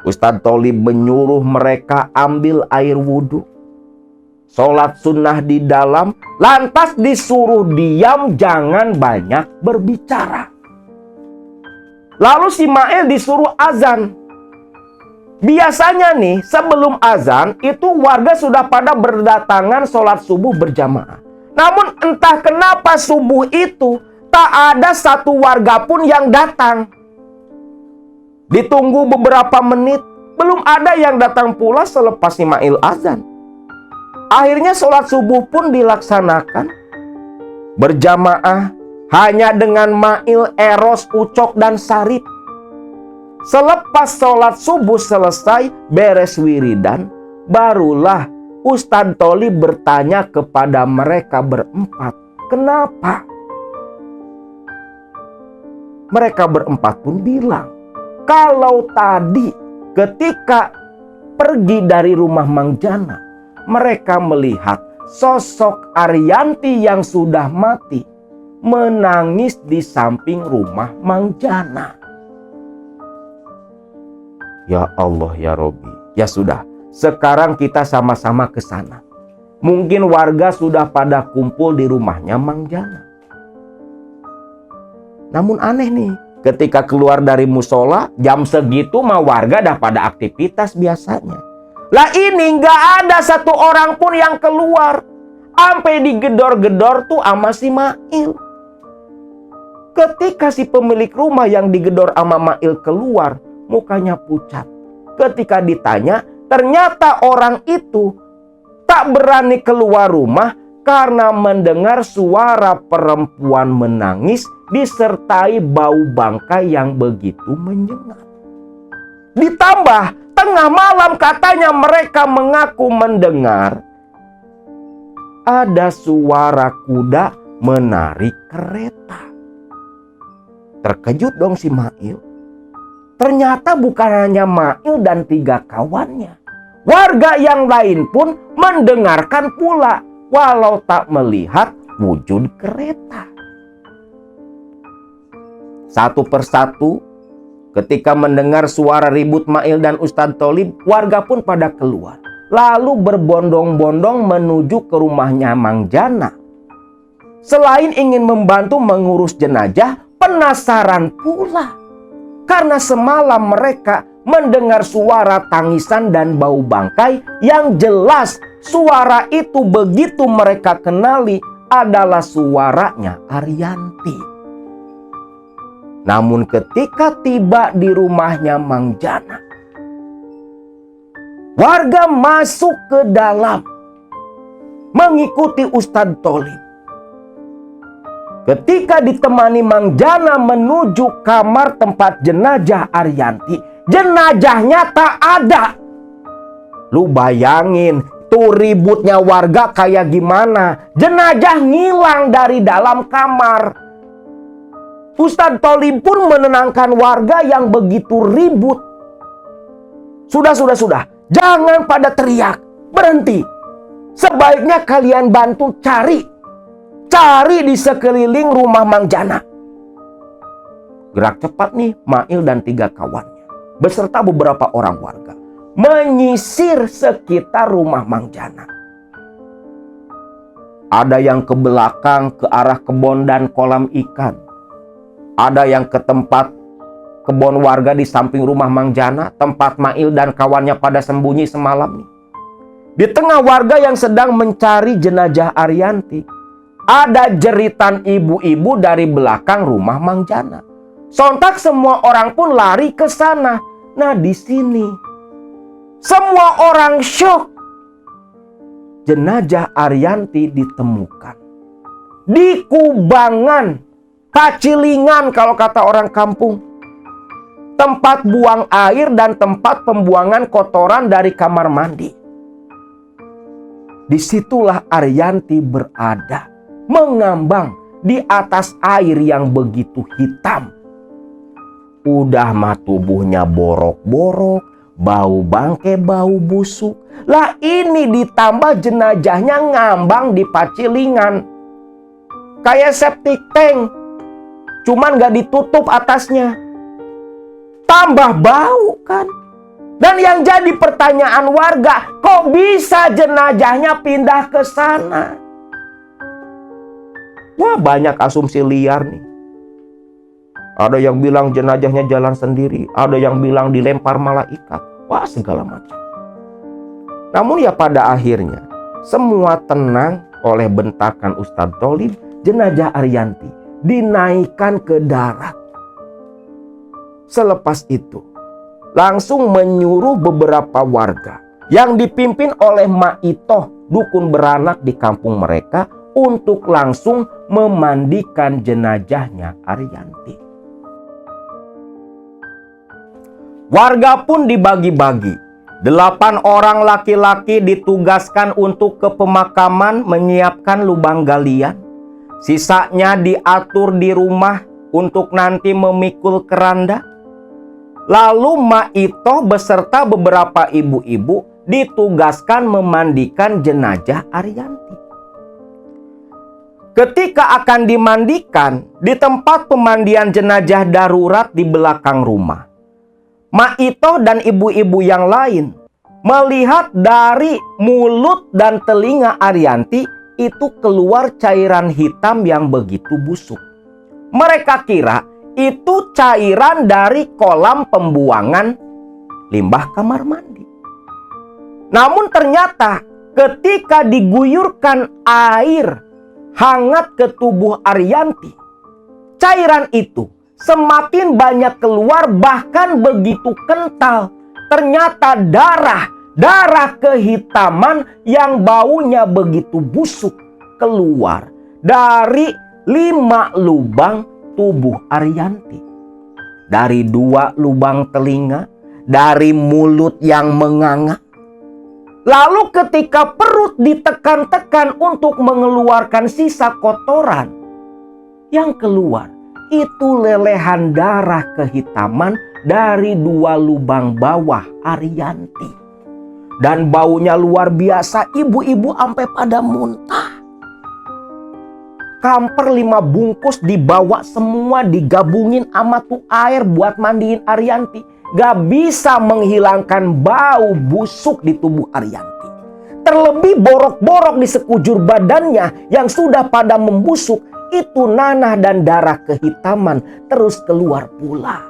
Ustadz Tholib menyuruh mereka ambil air wudhu, sholat sunnah di dalam, lantas disuruh diam, jangan banyak berbicara. Lalu si Mail disuruh azan. Biasanya nih sebelum azan itu warga sudah pada berdatangan sholat subuh berjamaah. Namun entah kenapa subuh itu tak ada satu warga pun yang datang. Ditunggu beberapa menit, belum ada yang datang pula selepas Mail azan. Akhirnya sholat subuh pun dilaksanakan berjamaah hanya dengan Mail, Eros, Ucok, dan Sarip. Selepas sholat subuh selesai, beres wiridan, barulah Ustadz Tholib bertanya kepada mereka berempat, kenapa? Mereka berempat pun bilang, kalau tadi ketika pergi dari rumah Mang Jana, mereka melihat sosok Arianti yang sudah mati menangis di samping rumah Mang Jana. Ya Allah ya Robbi, ya sudah. Sekarang kita sama-sama ke sana. Mungkin warga sudah pada kumpul di rumahnya Mang Jana. Namun aneh nih, ketika keluar dari musola, jam segitu mah warga dah pada aktivitas biasanya. Lah ini nggak ada satu orang pun yang keluar. Sampai digedor-gedor tuh sama si Mail. Ketika si pemilik rumah yang digedor sama Mail keluar, mukanya pucat. Ketika ditanya, ternyata orang itu tak berani keluar rumah karena mendengar suara perempuan menangis disertai bau bangkai yang begitu menyengat. Ditambah tengah malam katanya mereka mengaku mendengar ada suara kuda menarik kereta. Terkejut dong si Mail. Ternyata bukan hanya Mail dan 3 kawannya. Warga yang lain pun mendengarkan pula, walau tak melihat wujud kereta. Satu persatu, ketika mendengar suara ribut Mail dan Ustadz Tholib, warga pun pada keluar. Lalu berbondong-bondong menuju ke rumahnya Mang Jana. Selain ingin membantu mengurus jenazah, penasaran pula. Karena semalam mereka mendengar suara tangisan dan bau bangkai yang jelas suara itu begitu mereka kenali adalah suaranya Arianti. Namun ketika tiba di rumahnya Mang Jana, warga masuk ke dalam mengikuti Ustadz Tholib. Ketika ditemani Mang Jana menuju kamar tempat jenazah Arianti, jenazahnya tak ada. Lu bayangin tuh ributnya warga kayak gimana. Jenazah ngilang dari dalam kamar. Ustadz Tholib pun menenangkan warga yang begitu ribut. Sudah. Jangan pada teriak. Berhenti. Sebaiknya kalian bantu cari di sekeliling rumah Mang Jana. Gerak cepat nih Mail dan 3 kawannya beserta beberapa orang warga menyisir sekitar rumah Mang Jana. Ada yang ke belakang ke arah kebun dan kolam ikan. Ada yang ke tempat kebun warga di samping rumah Mang Jana, tempat Mail dan kawannya pada sembunyi semalam nih. Di tengah warga yang sedang mencari jenazah Arianti, ada jeritan ibu-ibu dari belakang rumah Mang Jana. Sontak semua orang pun lari ke sana. Nah, di sini semua orang syok. Jenazah Arianti ditemukan di kubangan, pacilingan kalau kata orang kampung. Tempat buang air dan tempat pembuangan kotoran dari kamar mandi. Disitulah Arianti berada, mengambang di atas air yang begitu hitam. Udah mah tubuhnya borok-borok, bau bangke, bau busuk. Lah ini ditambah jenazahnya ngambang di pacilingan. Kayak septic tank, cuman gak ditutup atasnya. Tambah bau kan. Dan yang jadi pertanyaan warga, kok bisa jenazahnya pindah ke sana? Wah, banyak asumsi liar nih. Ada yang bilang jenazahnya jalan sendiri, ada yang bilang dilempar malaikat. Wah, segala macam. Namun ya pada akhirnya semua tenang oleh bentakan Ustadz Tholib. Jenazah Arianti dinaikkan ke darat. Selepas itu langsung menyuruh beberapa warga yang dipimpin oleh Mak Itoh, dukun beranak di kampung mereka, untuk langsung memandikan jenazahnya Arianti. Warga pun dibagi-bagi. 8 orang laki-laki ditugaskan untuk ke pemakaman menyiapkan lubang galian. Sisanya diatur di rumah untuk nanti memikul keranda. Lalu Mak Itoh beserta beberapa ibu-ibu ditugaskan memandikan jenazah Arianti. Ketika akan dimandikan di tempat pemandian jenazah darurat di belakang rumah, Mak Itoh dan ibu-ibu yang lain melihat dari mulut dan telinga Arianti itu keluar cairan hitam yang begitu busuk. Mereka kira itu cairan dari kolam pembuangan limbah kamar mandi. Namun ternyata ketika diguyurkan air hangat ke tubuh Arianti, cairan itu semakin banyak keluar, bahkan begitu kental. Ternyata darah kehitaman yang baunya begitu busuk keluar dari 5 lubang tubuh Arianti. Dari 2 lubang telinga, dari mulut yang menganga. Lalu ketika perut ditekan-tekan untuk mengeluarkan sisa kotoran, yang keluar itu lelehan darah kehitaman dari 2 lubang bawah Arianti. Dan baunya luar biasa, ibu-ibu sampai pada muntah. Kamper 5 bungkus dibawa semua, digabungin sama tuh air buat mandiin Arianti. Gak bisa menghilangkan bau busuk di tubuh Arianti. Terlebih borok-borok di sekujur badannya yang sudah pada membusuk, itu nanah dan darah kehitaman terus keluar pula.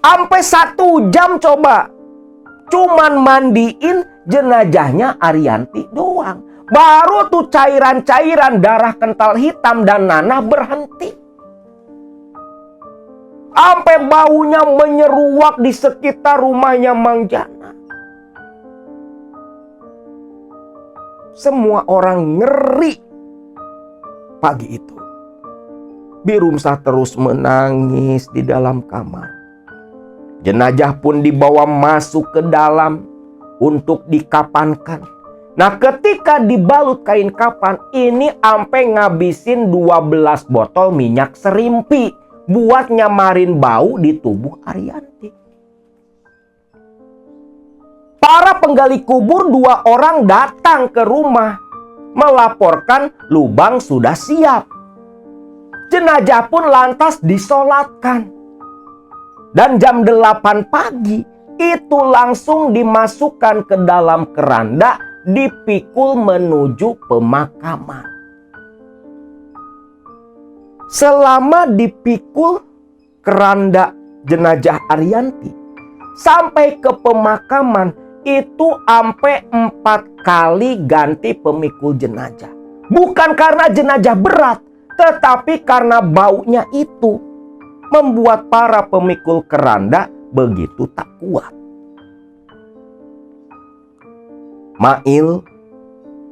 Sampai 1 jam coba. Cuman mandiin jenazahnya Arianti doang. Baru tuh cairan-cairan darah kental hitam dan nanah berhenti. Sampai baunya menyeruak di sekitar rumahnya Mang Jana. Semua orang ngeri. Pagi itu, Birumsah terus menangis di dalam kamar. Jenazah pun dibawa masuk ke dalam untuk dikapankan. Nah, ketika dibalut kain kapan, ini sampai ngabisin 12 botol minyak serimpi buat nyamarin bau di tubuh Arianti. Para penggali kubur 2 orang datang ke rumah melaporkan lubang sudah siap. Jenazah pun lantas disolatkan. Dan jam 8 pagi itu langsung dimasukkan ke dalam keranda, dipikul menuju pemakaman. Selama dipikul keranda jenazah Arianti sampai ke pemakaman, itu sampai 4 kali ganti pemikul jenazah. Bukan karena jenazah berat, tetapi karena baunya itu membuat para pemikul keranda begitu tak kuat. Mail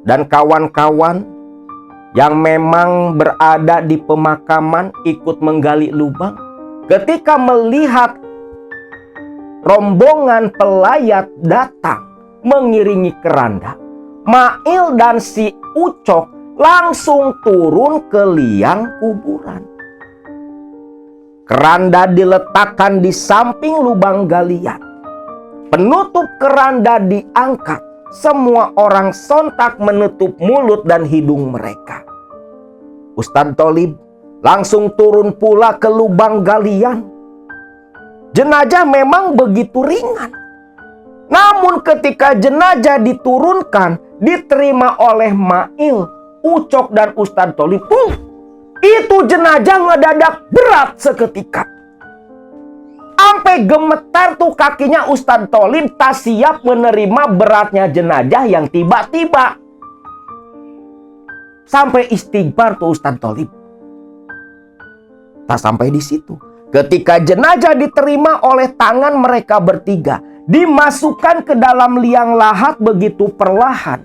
dan kawan-kawan yang memang berada di pemakaman ikut menggali lubang. Ketika melihat rombongan pelayat datang mengiringi keranda, Mail dan si Ucok langsung turun ke liang kuburan. Keranda diletakkan di samping lubang galian. Penutup keranda diangkat. Semua orang sontak menutup mulut dan hidung mereka. Ustadz Tholib langsung turun pula ke lubang galian. Jenazah memang begitu ringan. Namun ketika jenazah diturunkan, diterima oleh Mail, Ucok dan Ustadz Tholib, itu jenazah ngedadak berat seketika. Sampai gemetar tuh kakinya Ustadz Tholib, tak siap menerima beratnya jenazah yang tiba-tiba. Sampai istighfar tuh Ustadz Tholib. Tak sampai di situ. Ketika jenazah diterima oleh tangan mereka bertiga, dimasukkan ke dalam liang lahat begitu perlahan.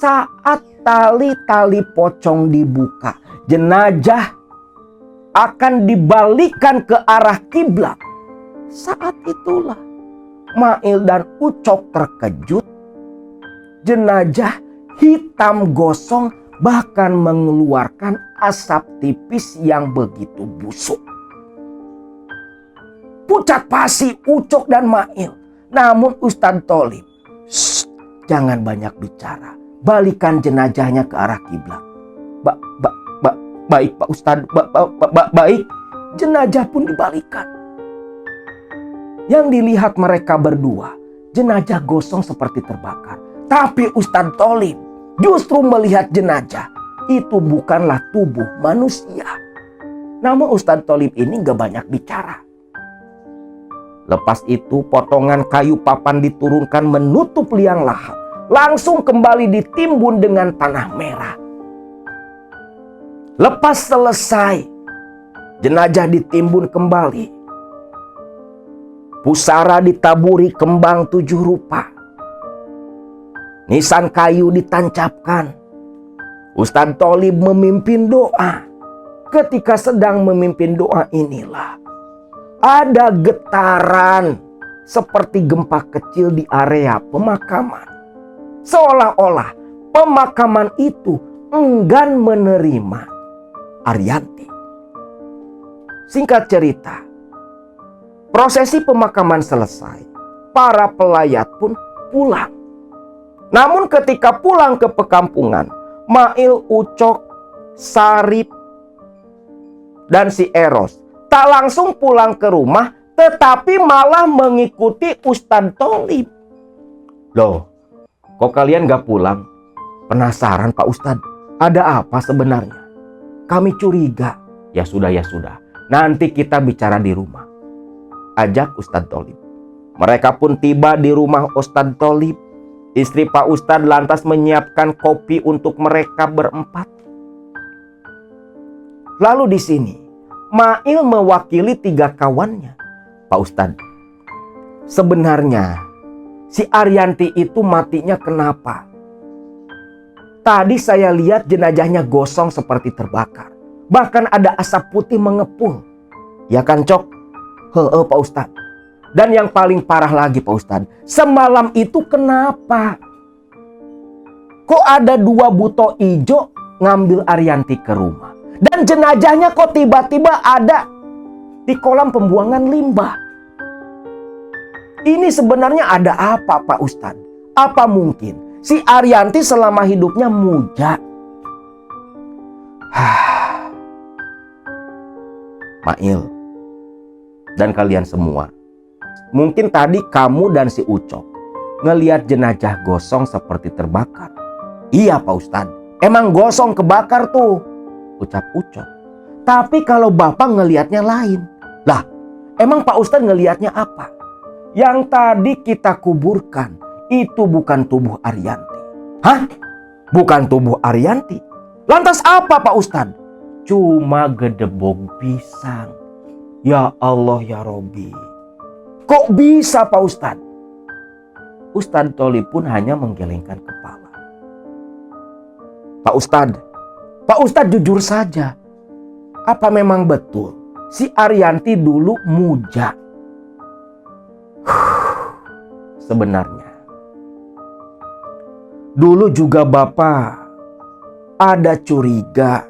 Saat tali-tali pocong dibuka, jenazah akan dibalikan ke arah kiblat. Saat itulah Mail dan Ucok terkejut. Jenazah hitam gosong, bahkan mengeluarkan asap tipis yang begitu busuk. Pucat pasi Ucok dan Mail. Namun Ustadz Tholib, jangan banyak bicara. Balikan jenazahnya ke arah kiblat. Baik Pak Ustadz, baik. Jenazah pun dibalikan. Yang dilihat mereka berdua, jenazah gosong seperti terbakar. Tapi Ustadz Tholib justru melihat jenazah itu bukanlah tubuh manusia. Namun Ustadz Tholib ini gak banyak bicara. Lepas itu potongan kayu papan diturunkan menutup liang lahat. Langsung kembali ditimbun dengan tanah merah. Lepas selesai, jenazah ditimbun kembali. Pusara ditaburi kembang 7 rupa. Nisan kayu ditancapkan. Ustadz Tholib memimpin doa. ketika sedang memimpin doa inilah ada getaran seperti gempa kecil di area pemakaman. Seolah-olah pemakaman itu enggan menerima Arianti. Singkat cerita, prosesi pemakaman selesai. Para pelayat pun pulang. Namun ketika pulang ke perkampungan, Mail, Ucok, Sarip, dan si Eros tak langsung pulang ke rumah, tetapi malah mengikuti Ustadz Tholib. Loh, kok kalian gak pulang? Penasaran Pak Ustadz, ada apa sebenarnya? Kami curiga. Ya sudah, nanti kita bicara di rumah, ajak Ustadz Tholib. Mereka pun tiba di rumah Ustadz Tholib. Istri Pak Ustadz lantas menyiapkan kopi untuk mereka berempat. Lalu di sini Mail mewakili 3 kawannya. Pak Ustadz, sebenarnya si Arianti itu matinya kenapa? Tadi saya lihat jenazahnya gosong seperti terbakar. Bahkan ada asap putih mengepul. Ya kan, Cok? Pak Ustadz. Dan yang paling parah lagi Pak Ustadz, semalam itu kenapa? Kok ada 2 buto ijo ngambil Arianti ke rumah? Dan jenazahnya kok tiba-tiba ada di kolam pembuangan limbah? Ini sebenarnya ada apa Pak Ustadz? Apa mungkin si Arianti selama hidupnya muja? Mail dan kalian semua, mungkin tadi kamu dan si Ucok ngelihat jenazah gosong seperti terbakar. Iya Pak Ustadz, emang gosong kebakar tuh, ucap Ucok. Tapi kalau Bapak ngelihatnya lain. Lah, emang Pak Ustadz ngelihatnya apa? Yang tadi kita kuburkan itu bukan tubuh Arianti. Hah? Bukan tubuh Arianti? Lantas apa Pak Ustadz? Cuma gedebong pisang. Ya Allah ya Robbi. Kok bisa Pak Ustadz? Ustadz Tholib pun hanya menggelengkan kepala. Pak Ustadz jujur saja. Apa memang betul si Arianti dulu muja? Sebenarnya dulu juga Bapak ada curiga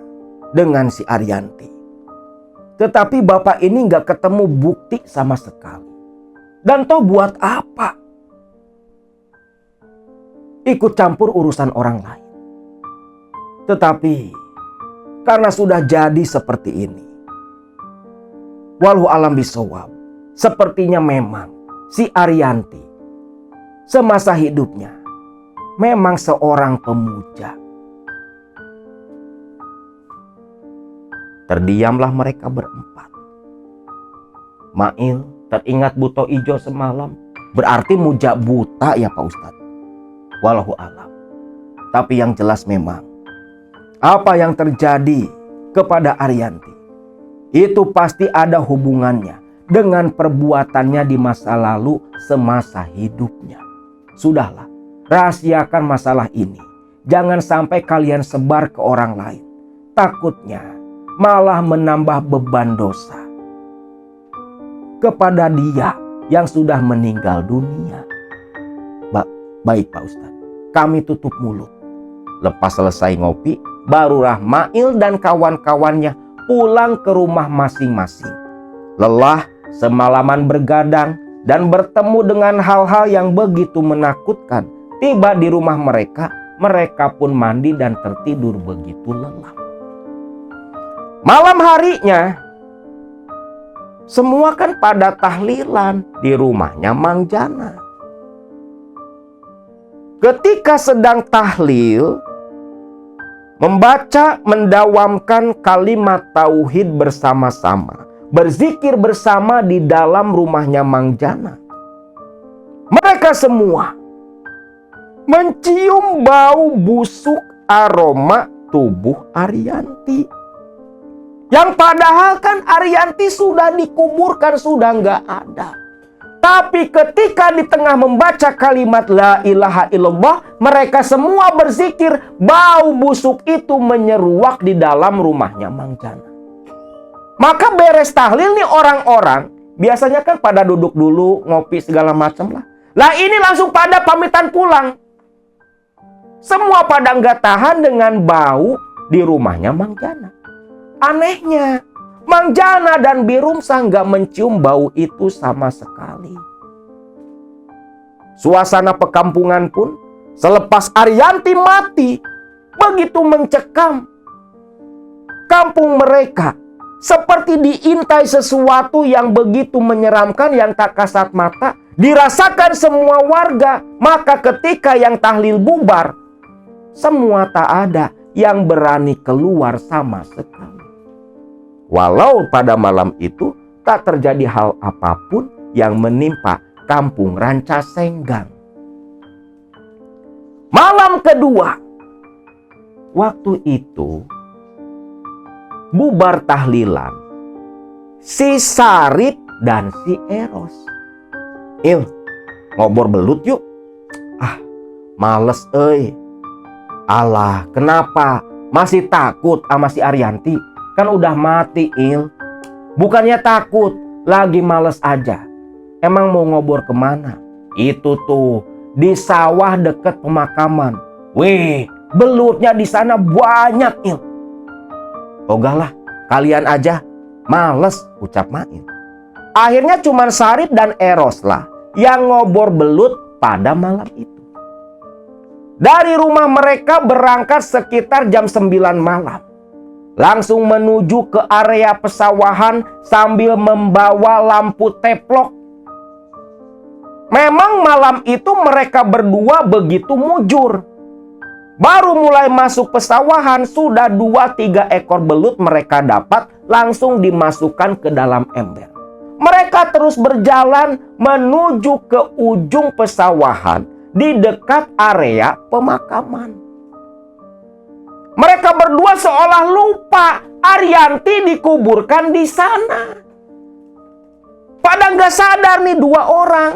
dengan si Arianti. Tetapi Bapak ini gak ketemu bukti sama sekali. Dan toh buat apa ikut campur urusan orang lain? Tetapi karena sudah jadi seperti ini, walhu alam bisawab, sepertinya memang si Arianti semasa hidupnya memang seorang pemuja. Terdiamlah mereka berempat. Mail teringat buto ijo semalam, berarti muja buta ya Pak Ustadz. Wallahu alam. Tapi yang jelas memang apa yang terjadi kepada Arianti itu pasti ada hubungannya dengan perbuatannya di masa lalu semasa hidupnya. Sudahlah, rahasiakan masalah ini. Jangan sampai kalian sebar ke orang lain. Takutnya malah menambah beban dosa kepada dia yang sudah meninggal dunia. Baik Pak Ustadz, kami tutup mulut. Lepas selesai ngopi, barulah Mail dan kawan-kawannya pulang ke rumah masing-masing. Lelah semalaman bergadang dan bertemu dengan hal-hal yang begitu menakutkan. Tiba di rumah mereka, mereka pun mandi dan tertidur begitu lelap. Malam harinya, semua kan pada tahlilan di rumahnya Mang Jana. Ketika sedang tahlil, membaca, mendawamkan kalimat tauhid bersama-sama, berzikir bersama di dalam rumahnya Mang Jana, mereka semua mencium bau busuk aroma tubuh Arianti. Yang padahal kan Arianti sudah dikuburkan, sudah nggak ada. Tapi ketika di tengah membaca kalimat la ilaha illallah, mereka semua berzikir, bau busuk itu menyeruak di dalam rumahnya Mang Jana. Maka beres tahlil nih orang-orang, biasanya kan pada duduk dulu, ngopi segala macam lah. Lah ini langsung pada pamitan pulang. Semua pada nggak tahan dengan bau di rumahnya Mang Jana. Anehnya, Mang Jana dan Birumsa nggak mencium bau itu sama sekali. Suasana pekampungan pun selepas Arianti mati begitu mencekam. Kampung mereka seperti diintai sesuatu yang begitu menyeramkan yang tak kasat mata. Dirasakan semua warga. Maka ketika yang tahlil bubar, semua tak ada yang berani keluar sama sekali. Walau pada malam itu tak terjadi hal apapun yang menimpa kampung Rancasenggang. Malam kedua, waktu itu bubar tahlilan si Sarip dan si Eros. Il, ngobor belut yuk. Ah, males euy. Alah, kenapa? Masih takut sama si Arianti? Kan udah mati, Il. Bukannya takut, lagi males aja. Emang mau ngobor kemana? Itu tuh, di sawah deket pemakaman. Wih, belutnya di sana banyak, Il. Ogahlah, kalian aja. Males, ucap Mail. Akhirnya cuma Sarip dan Eros lah yang ngobor belut pada malam itu. Dari rumah mereka berangkat sekitar jam 9 malam. Langsung menuju ke area pesawahan sambil membawa lampu teplok. Memang malam itu mereka berdua begitu mujur. Baru mulai masuk pesawahan sudah 2-3 ekor belut mereka dapat langsung dimasukkan ke dalam ember. Mereka terus berjalan menuju ke ujung pesawahan di dekat area pemakaman. Mereka berdua seolah lupa Arianti dikuburkan di sana. Pada nggak sadar nih dua orang.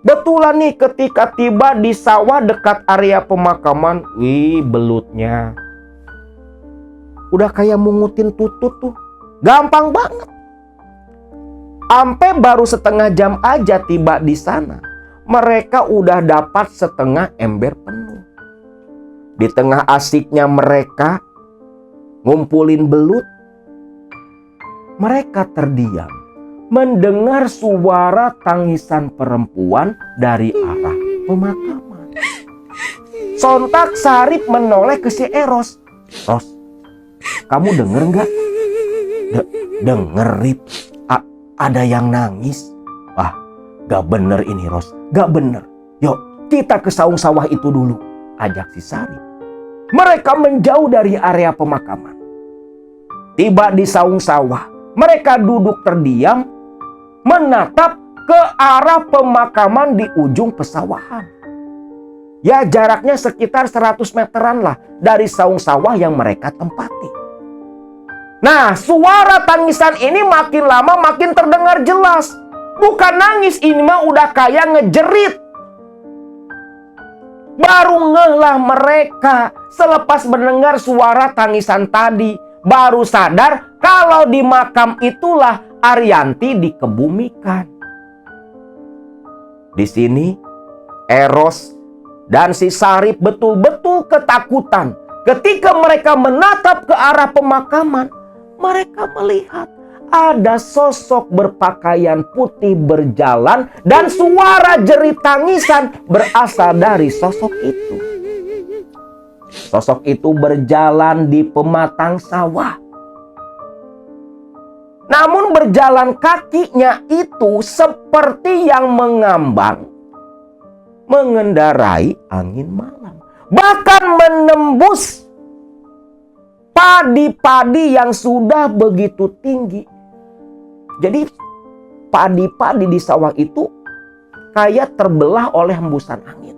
Betulan nih ketika tiba di sawah dekat area pemakaman, wih belutnya udah kayak mungutin tutut tuh. Gampang banget. Ampe baru setengah jam aja tiba di sana, mereka udah dapat setengah ember penuh. Di tengah asiknya mereka ngumpulin belut, mereka terdiam mendengar suara tangisan perempuan dari arah pemakaman. Sontak Sarip menoleh ke si Eros. Ros, kamu denger nggak? Denger, Rip. Ada yang nangis. Ah, gak bener ini, Ros. Gak bener. Yuk, kita ke saung sawah itu dulu, ajak si Sarip. Mereka menjauh dari area pemakaman. Tiba di saung sawah, mereka duduk terdiam, menatap ke arah pemakaman di ujung pesawahan. Ya, jaraknya sekitar 100 meteran lah dari saung sawah yang mereka tempati. Nah, suara tangisan ini makin lama makin terdengar jelas. Bukan nangis, ini mah udah kayak ngejerit. Baru ngehlah mereka selepas mendengar suara tangisan tadi. Baru sadar kalau di makam itulah Arianti dikebumikan. Di sini Eros dan si Sarip betul-betul ketakutan. Ketika mereka menatap ke arah pemakaman, mereka melihat ada sosok berpakaian putih berjalan dan suara jerit tangisan berasal dari sosok itu. Sosok itu berjalan di pematang sawah. Namun berjalan kakinya itu seperti yang mengambang, mengendarai angin malam. Bahkan menembus padi-padi yang sudah begitu tinggi. Jadi padi-padi di sawah itu kayak terbelah oleh hembusan angin.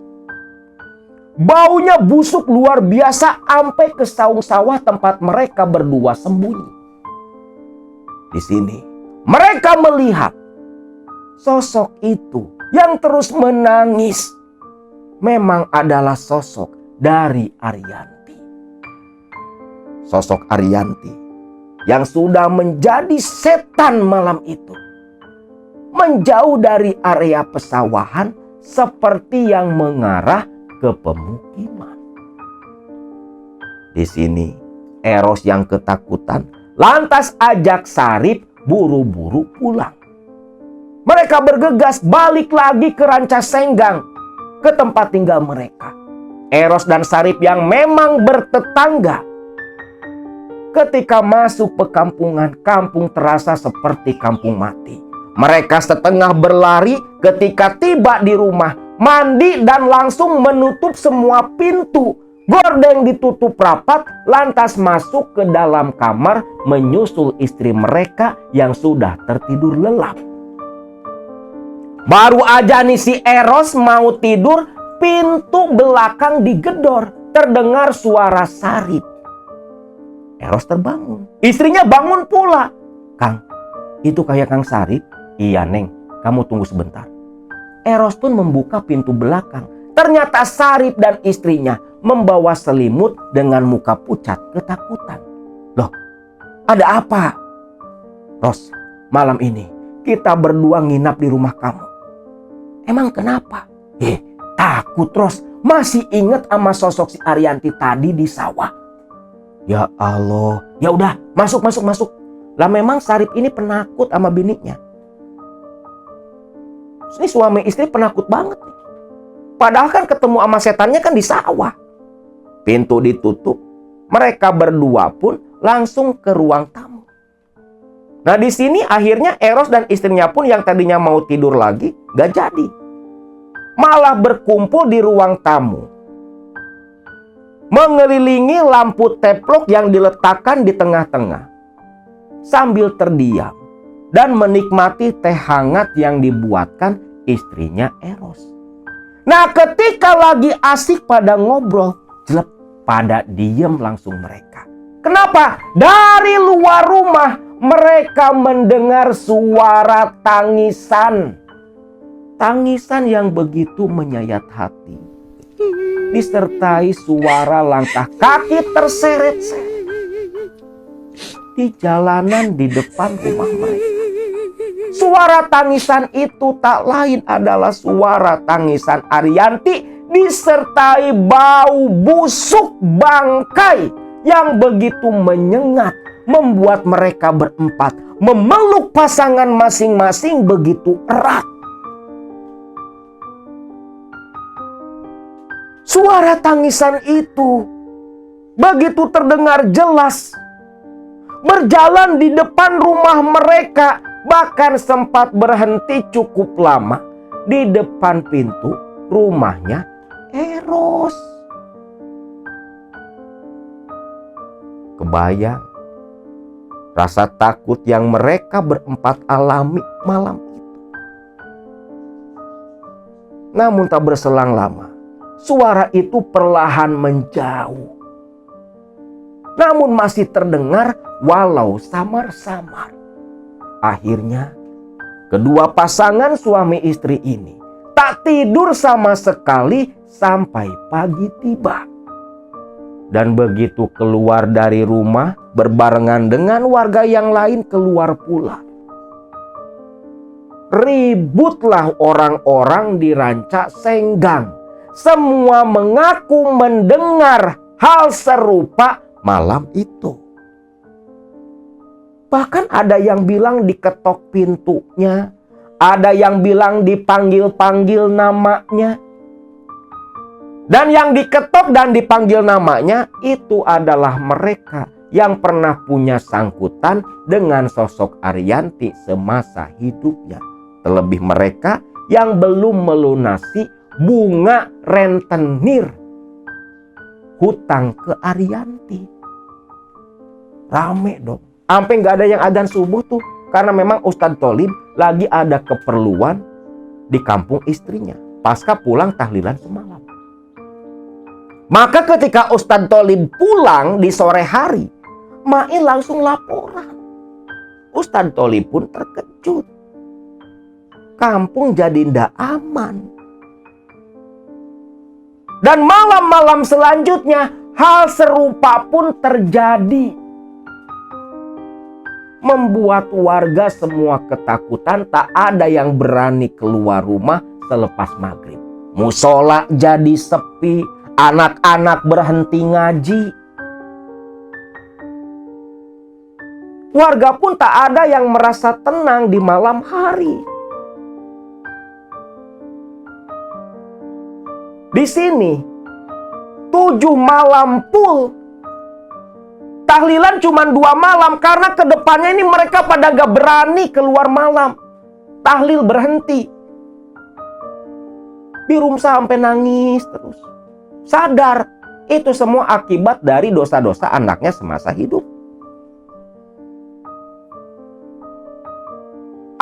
Baunya busuk luar biasa sampai ke saung sawah tempat mereka berdua sembunyi. Di sini mereka melihat sosok itu yang terus menangis memang adalah sosok dari Arianti. Sosok Arianti yang sudah menjadi setan malam itu menjauh dari area pesawahan seperti yang mengarah ke pemukiman. Di sini Eros yang ketakutan lantas ajak Sarip buru-buru pulang. Mereka bergegas balik lagi ke Ranca Senggang, ke tempat tinggal mereka. Eros dan Sarip yang memang bertetangga. Ketika masuk pekampungan, kampung terasa seperti kampung mati. Mereka setengah berlari ketika tiba di rumah, mandi dan langsung menutup semua pintu. Gordeng ditutup rapat, lantas masuk ke dalam kamar menyusul istri mereka yang sudah tertidur lelap. Baru aja nih si Eros mau tidur, pintu belakang digedor. Terdengar suara Sarip. Eros terbangun. Istrinya bangun pula. Kang, itu kayak Kang Sarip? Iya Neng, kamu tunggu sebentar. Eros pun membuka pintu belakang. Ternyata Sarip dan istrinya membawa selimut dengan muka pucat ketakutan. Loh, ada apa? Ros, malam ini kita berdua nginap di rumah kamu. Emang kenapa? Takut Ros. Masih inget sama sosok si Arianti tadi di sawah. Ya Allah. Ya udah, masuk. Lah memang Sarip ini penakut sama bininya. Ini suami istri penakut banget nih. Padahal kan ketemu sama setannya kan di sawah. Pintu ditutup. Mereka berdua pun langsung ke ruang tamu. Nah di sini akhirnya Eros dan istrinya pun yang tadinya mau tidur lagi gak jadi. Malah berkumpul di ruang tamu. Mengelilingi lampu teplok yang diletakkan di tengah-tengah. Sambil terdiam dan menikmati teh hangat yang dibuatkan istrinya Eros. Nah ketika lagi asik pada ngobrol, jelek pada diem langsung mereka. Kenapa? Dari luar rumah mereka mendengar suara tangisan. Tangisan yang begitu menyayat hati. Disertai suara langkah kaki terseret-seret. Di jalanan di depan rumah mereka. Suara tangisan itu tak lain adalah suara tangisan Arianti disertai bau busuk bangkai yang begitu menyengat membuat mereka berempat memeluk pasangan masing-masing begitu erat. Suara tangisan itu begitu terdengar jelas berjalan di depan rumah mereka, bahkan sempat berhenti cukup lama di depan pintu rumahnya Eros. Kebayang rasa takut yang mereka berempat alami malam itu. Namun tak berselang lama, suara itu perlahan menjauh. Namun masih terdengar walau samar-samar. Akhirnya, kedua pasangan suami istri ini tak tidur sama sekali sampai pagi tiba. Dan begitu keluar dari rumah, berbarengan dengan warga yang lain keluar pula. Ributlah orang-orang di Ranca Senggang. Semua mengaku mendengar hal serupa malam itu. Bahkan ada yang bilang diketok pintunya, ada yang bilang dipanggil-panggil namanya. Dan yang diketok dan dipanggil namanya itu adalah mereka yang pernah punya sangkutan dengan sosok Arianti semasa hidupnya. Terlebih mereka yang belum melunasi bunga rentenir hutang ke Arianti. Rame dong. Sampai nggak ada yang adzan subuh tuh. Karena memang Ustadz Tholib lagi ada keperluan di kampung istrinya. Pasca pulang tahlilan semalam. Maka ketika Ustadz Tholib pulang di sore hari, Mai langsung laporan. Ustadz Tholib pun terkejut. Kampung jadi ndak aman. Dan malam-malam selanjutnya hal serupa pun terjadi. membuat warga semua ketakutan. Tak ada yang berani keluar rumah selepas maghrib. Musola jadi sepi, anak-anak berhenti ngaji. Warga pun tak ada yang merasa tenang di malam hari. Di sini 7 malam full. Tahlilan cuma 2 malam karena kedepannya ini mereka pada gak berani keluar malam. Tahlil berhenti. Birum sampai nangis terus. Sadar itu semua akibat dari dosa-dosa anaknya semasa hidup.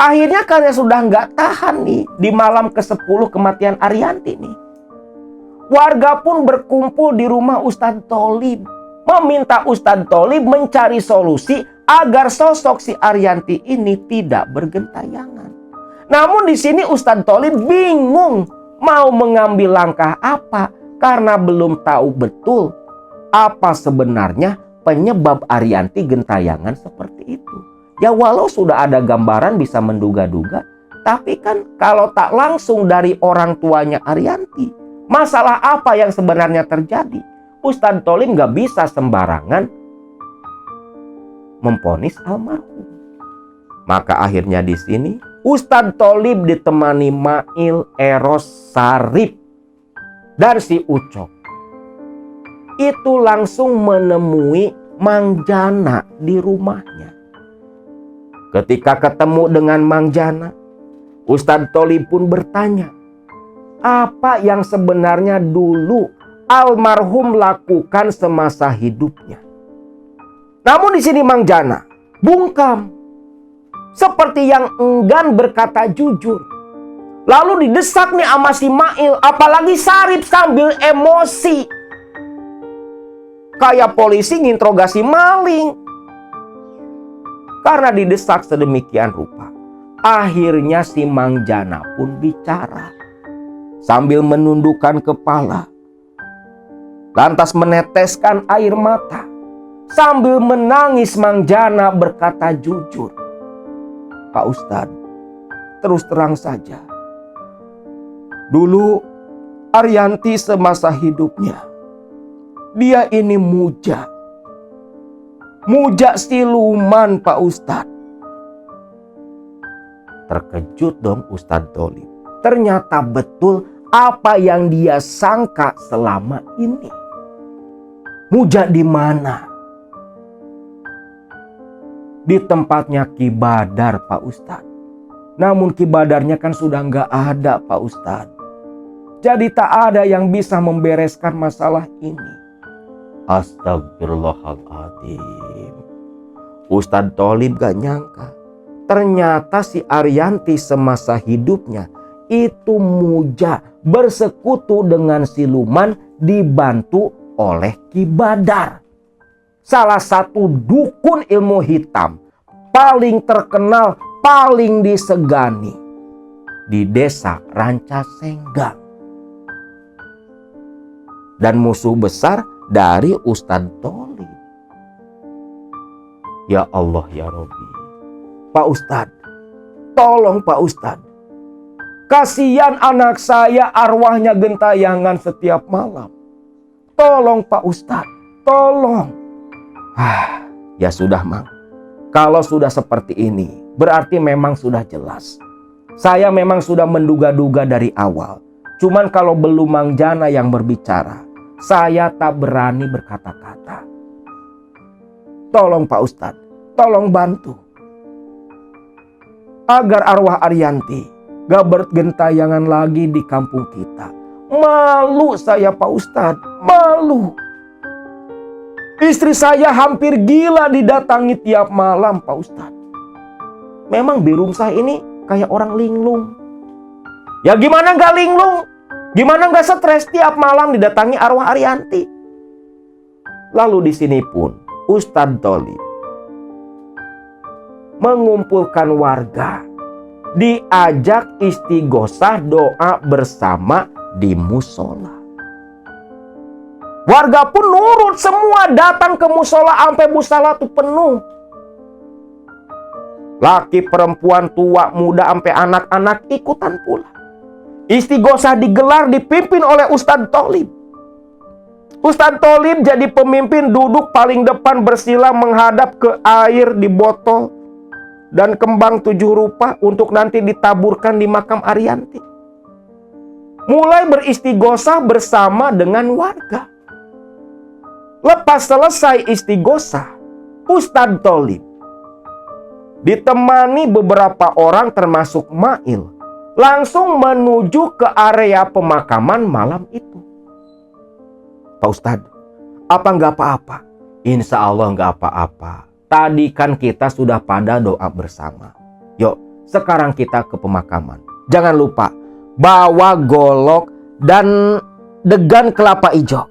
Akhirnya karena sudah nggak tahan nih di malam ke-10 kematian Arianti nih. Warga pun berkumpul di rumah Ustadz Tholib. Meminta Ustadz Tholib mencari solusi agar sosok si Arianti ini tidak bergentayangan. Namun di sini Ustadz Tholib bingung mau mengambil langkah apa karena belum tahu betul apa sebenarnya penyebab Arianti gentayangan seperti itu. Ya walau sudah ada gambaran bisa menduga-duga, tapi kan kalau tak langsung dari orang tuanya Arianti, masalah apa yang sebenarnya terjadi? Ustadz Tholib nggak bisa sembarangan memvonis almarhum. Maka akhirnya di sini Ustadz Tholib ditemani Mail, Eros, Sarip, dan si Ucok. Itu langsung menemui Mang Jana di rumahnya. Ketika ketemu dengan Mang Jana, Ustadz Tholib pun bertanya, apa yang sebenarnya dulu almarhum lakukan semasa hidupnya. Namun di sini Mang Jana bungkam, seperti yang enggan berkata jujur. Lalu didesak nih sama si Mail, apalagi Sarip sambil emosi. Kayak polisi nginterogasi maling. Karena didesak sedemikian rupa, akhirnya si Mang Jana pun bicara sambil menundukkan kepala, lantas meneteskan air mata. Sambil menangis Mang Jana berkata jujur, Pak Ustadz, terus terang saja, dulu Arianti semasa hidupnya dia ini muja siluman Pak Ustadz. Terkejut dong Ustadz Tholib. Ternyata betul apa yang dia sangka selama ini. Muja di mana? Di tempatnya Ki Badar Pak Ustadz. Namun Ki Badarnya kan sudah nggak ada Pak Ustadz. Jadi tak ada yang bisa membereskan masalah ini. Astagfirullahaladzim. Ustadz Tholib gak nyangka ternyata si Arianti semasa hidupnya itu muja bersekutu dengan siluman dibantu oleh Ki Badar, salah satu dukun ilmu hitam paling terkenal, paling disegani di desa Rancasenggang, dan musuh besar dari Ustadz Tholib. Ya Allah ya Robbi, Pak Ustadz, tolong Pak Ustadz, kasihan anak saya arwahnya gentayangan setiap malam. Tolong Pak Ustadz, tolong. Ya sudah Mang, kalau sudah seperti ini berarti memang sudah jelas. Saya memang sudah menduga-duga dari awal. Cuman kalau belum Mang Jana yang berbicara, saya tak berani berkata-kata. Tolong Pak Ustadz, tolong bantu agar arwah Arianti gak bergentayangan lagi di kampung kita. Malu saya Pak Ustadz, malu. Istri saya hampir gila didatangi tiap malam Pak Ustadz. Memang Birumsah ini kayak orang linglung. Ya gimana gak linglung? Gimana gak stres tiap malam didatangi arwah Arianti? Lalu di sini pun Ustadz Tholib mengumpulkan warga, diajak istighosah doa bersama di musola. Warga pun nurut semua, datang ke musola sampai musola tuh penuh. Laki, perempuan, tua, muda, sampai anak-anak ikutan pula. Istighosah digelar dipimpin oleh Ustadz Tholib. Ustadz Tholib jadi pemimpin, duduk paling depan bersila menghadap ke air di botol dan kembang 7 rupa untuk nanti ditaburkan di makam Arianti. Mulai beristighosah bersama dengan warga. Lepas selesai istighosah, Ustadz Tholib ditemani beberapa orang termasuk Mail langsung menuju ke area pemakaman malam itu. Pak Ustadz, apa nggak apa-apa? Insya Allah nggak apa-apa. Tadi kan kita sudah pada doa bersama. Yuk, sekarang kita ke pemakaman. Jangan lupa, bawa golok dan degan kelapa hijau.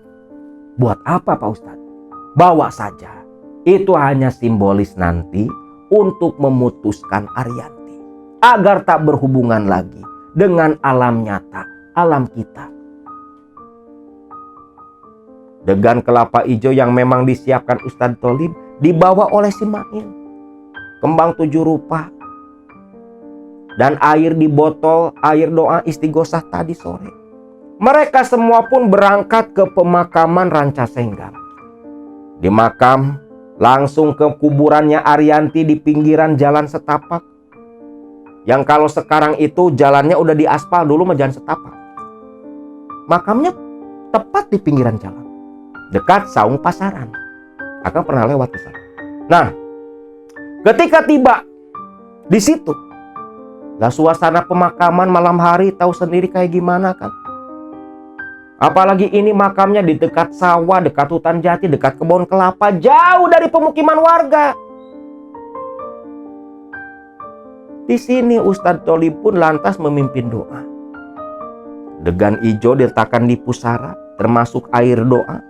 Buat apa Pak Ustadz? Bawa saja. Itu hanya simbolis nanti untuk memutuskan Arianti agar tak berhubungan lagi dengan alam nyata, alam kita. Degan kelapa hijau yang memang disiapkan Ustadz Tholib dibawa oleh si Mail. Kembang 7 rupa dan air di botol, air doa istighosah tadi sore. Mereka semua pun berangkat ke pemakaman Rancasenggang. Di makam langsung ke kuburannya Arianti di pinggiran jalan setapak. Yang kalau sekarang itu jalannya udah diaspal, dulu mah jalan setapak. Makamnya tepat di pinggiran jalan, dekat saung pasaran. Akang pernah lewat ke sana. Nah, ketika tiba di situ, lah suasana pemakaman malam hari tahu sendiri kayak gimana kan? Apalagi ini makamnya di dekat sawah, dekat hutan jati, dekat kebun kelapa, jauh dari pemukiman warga. Di sini Ustadz Tholib pun lantas memimpin doa. Degan hijau diletakkan di pusara, termasuk air doa.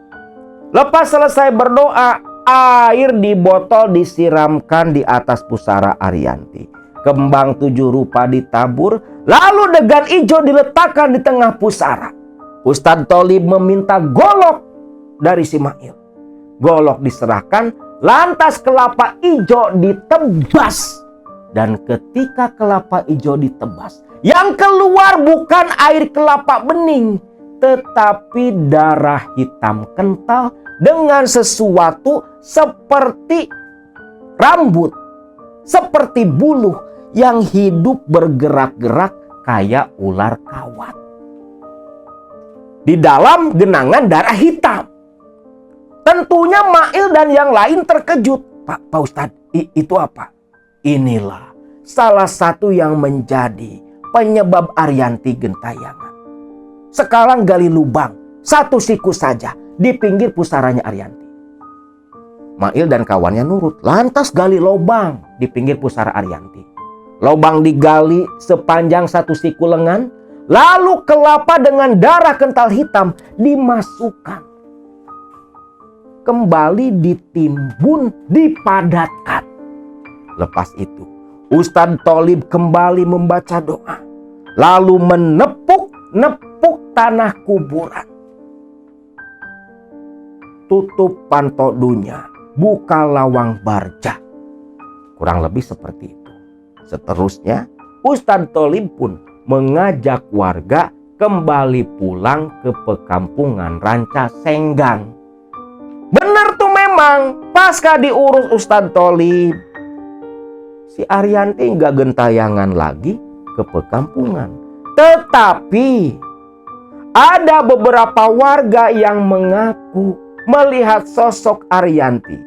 Lepas selesai berdoa, air di botol disiramkan di atas pusara Arianti. Kembang 7 rupa ditabur, lalu degan hijau diletakkan di tengah pusara. Ustadz Tholib meminta golok dari si Mail. Golok diserahkan, lantas kelapa hijau ditebas. Dan ketika kelapa hijau ditebas, yang keluar bukan air kelapa bening, tetapi darah hitam kental dengan sesuatu seperti rambut, seperti buluh yang hidup bergerak-gerak kayak ular kawat. Di dalam genangan darah hitam. Tentunya Mail dan yang lain terkejut. Pak Ustadz, itu apa? Inilah salah satu yang menjadi penyebab Arianti gentayangan. Sekarang gali lubang, 1 siku saja di pinggir pusaranya Arianti. Mail dan kawannya nurut, lantas gali lubang di pinggir pusara Arianti. Lubang digali sepanjang 1 siku lengan, lalu kelapa dengan darah kental hitam dimasukkan. Kembali ditimbun, dipadatkan. Lepas itu, Ustadz Tholib kembali membaca doa. Lalu menepuk tanah kuburan. Tutup panto dunya, buka lawang barja. Kurang lebih seperti itu. Seterusnya, Ustadz Tholib pun mengajak warga kembali pulang ke perkampungan Rancasenggang. Benar tuh memang, pasca diurus Ustadz Tholib, si Arianti nggak gentayangan lagi ke perkampungan. Tetapi ada beberapa warga yang mengaku melihat sosok Arianti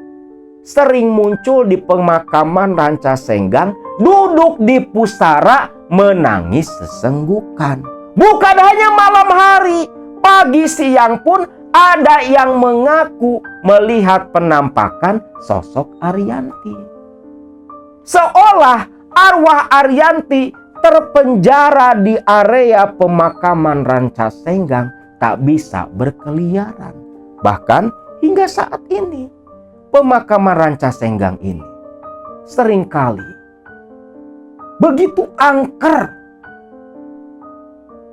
sering muncul di pemakaman Rancasenggang, duduk di pusara menangis sesenggukan. Bukan hanya malam hari, pagi siang pun ada yang mengaku melihat penampakan sosok Arianti. Seolah arwah Arianti terpenjara di area pemakaman Rancasenggang, tak bisa berkeliaran. Bahkan hingga saat ini, pemakaman Rancasenggang ini seringkali begitu angker.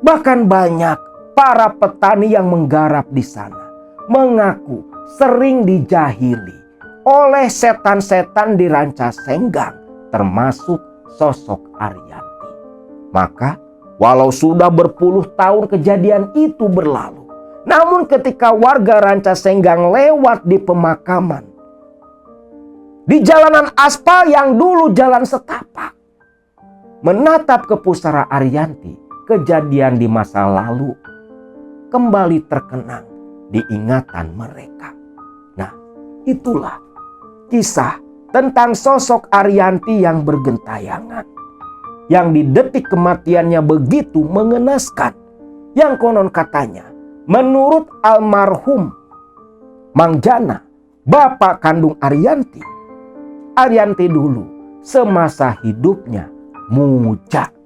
Bahkan banyak para petani yang menggarap di sana mengaku sering dijahili oleh setan-setan di Rancasenggang termasuk sosok Ariyanti. Maka walau sudah berpuluh tahun kejadian itu berlalu, namun ketika warga Rancasenggang lewat di pemakaman, di jalanan aspal yang dulu jalan setapak, menatap ke pusara Ariyanti, kejadian di masa lalu kembali terkenang di ingatan mereka. Nah, itulah kisah tentang sosok Ariyanti yang bergentayangan, yang di detik kematiannya begitu mengenaskan, yang konon katanya menurut almarhum Mang Jana, bapak kandung Ariyanti, Ariyanti dulu semasa hidupnya muja.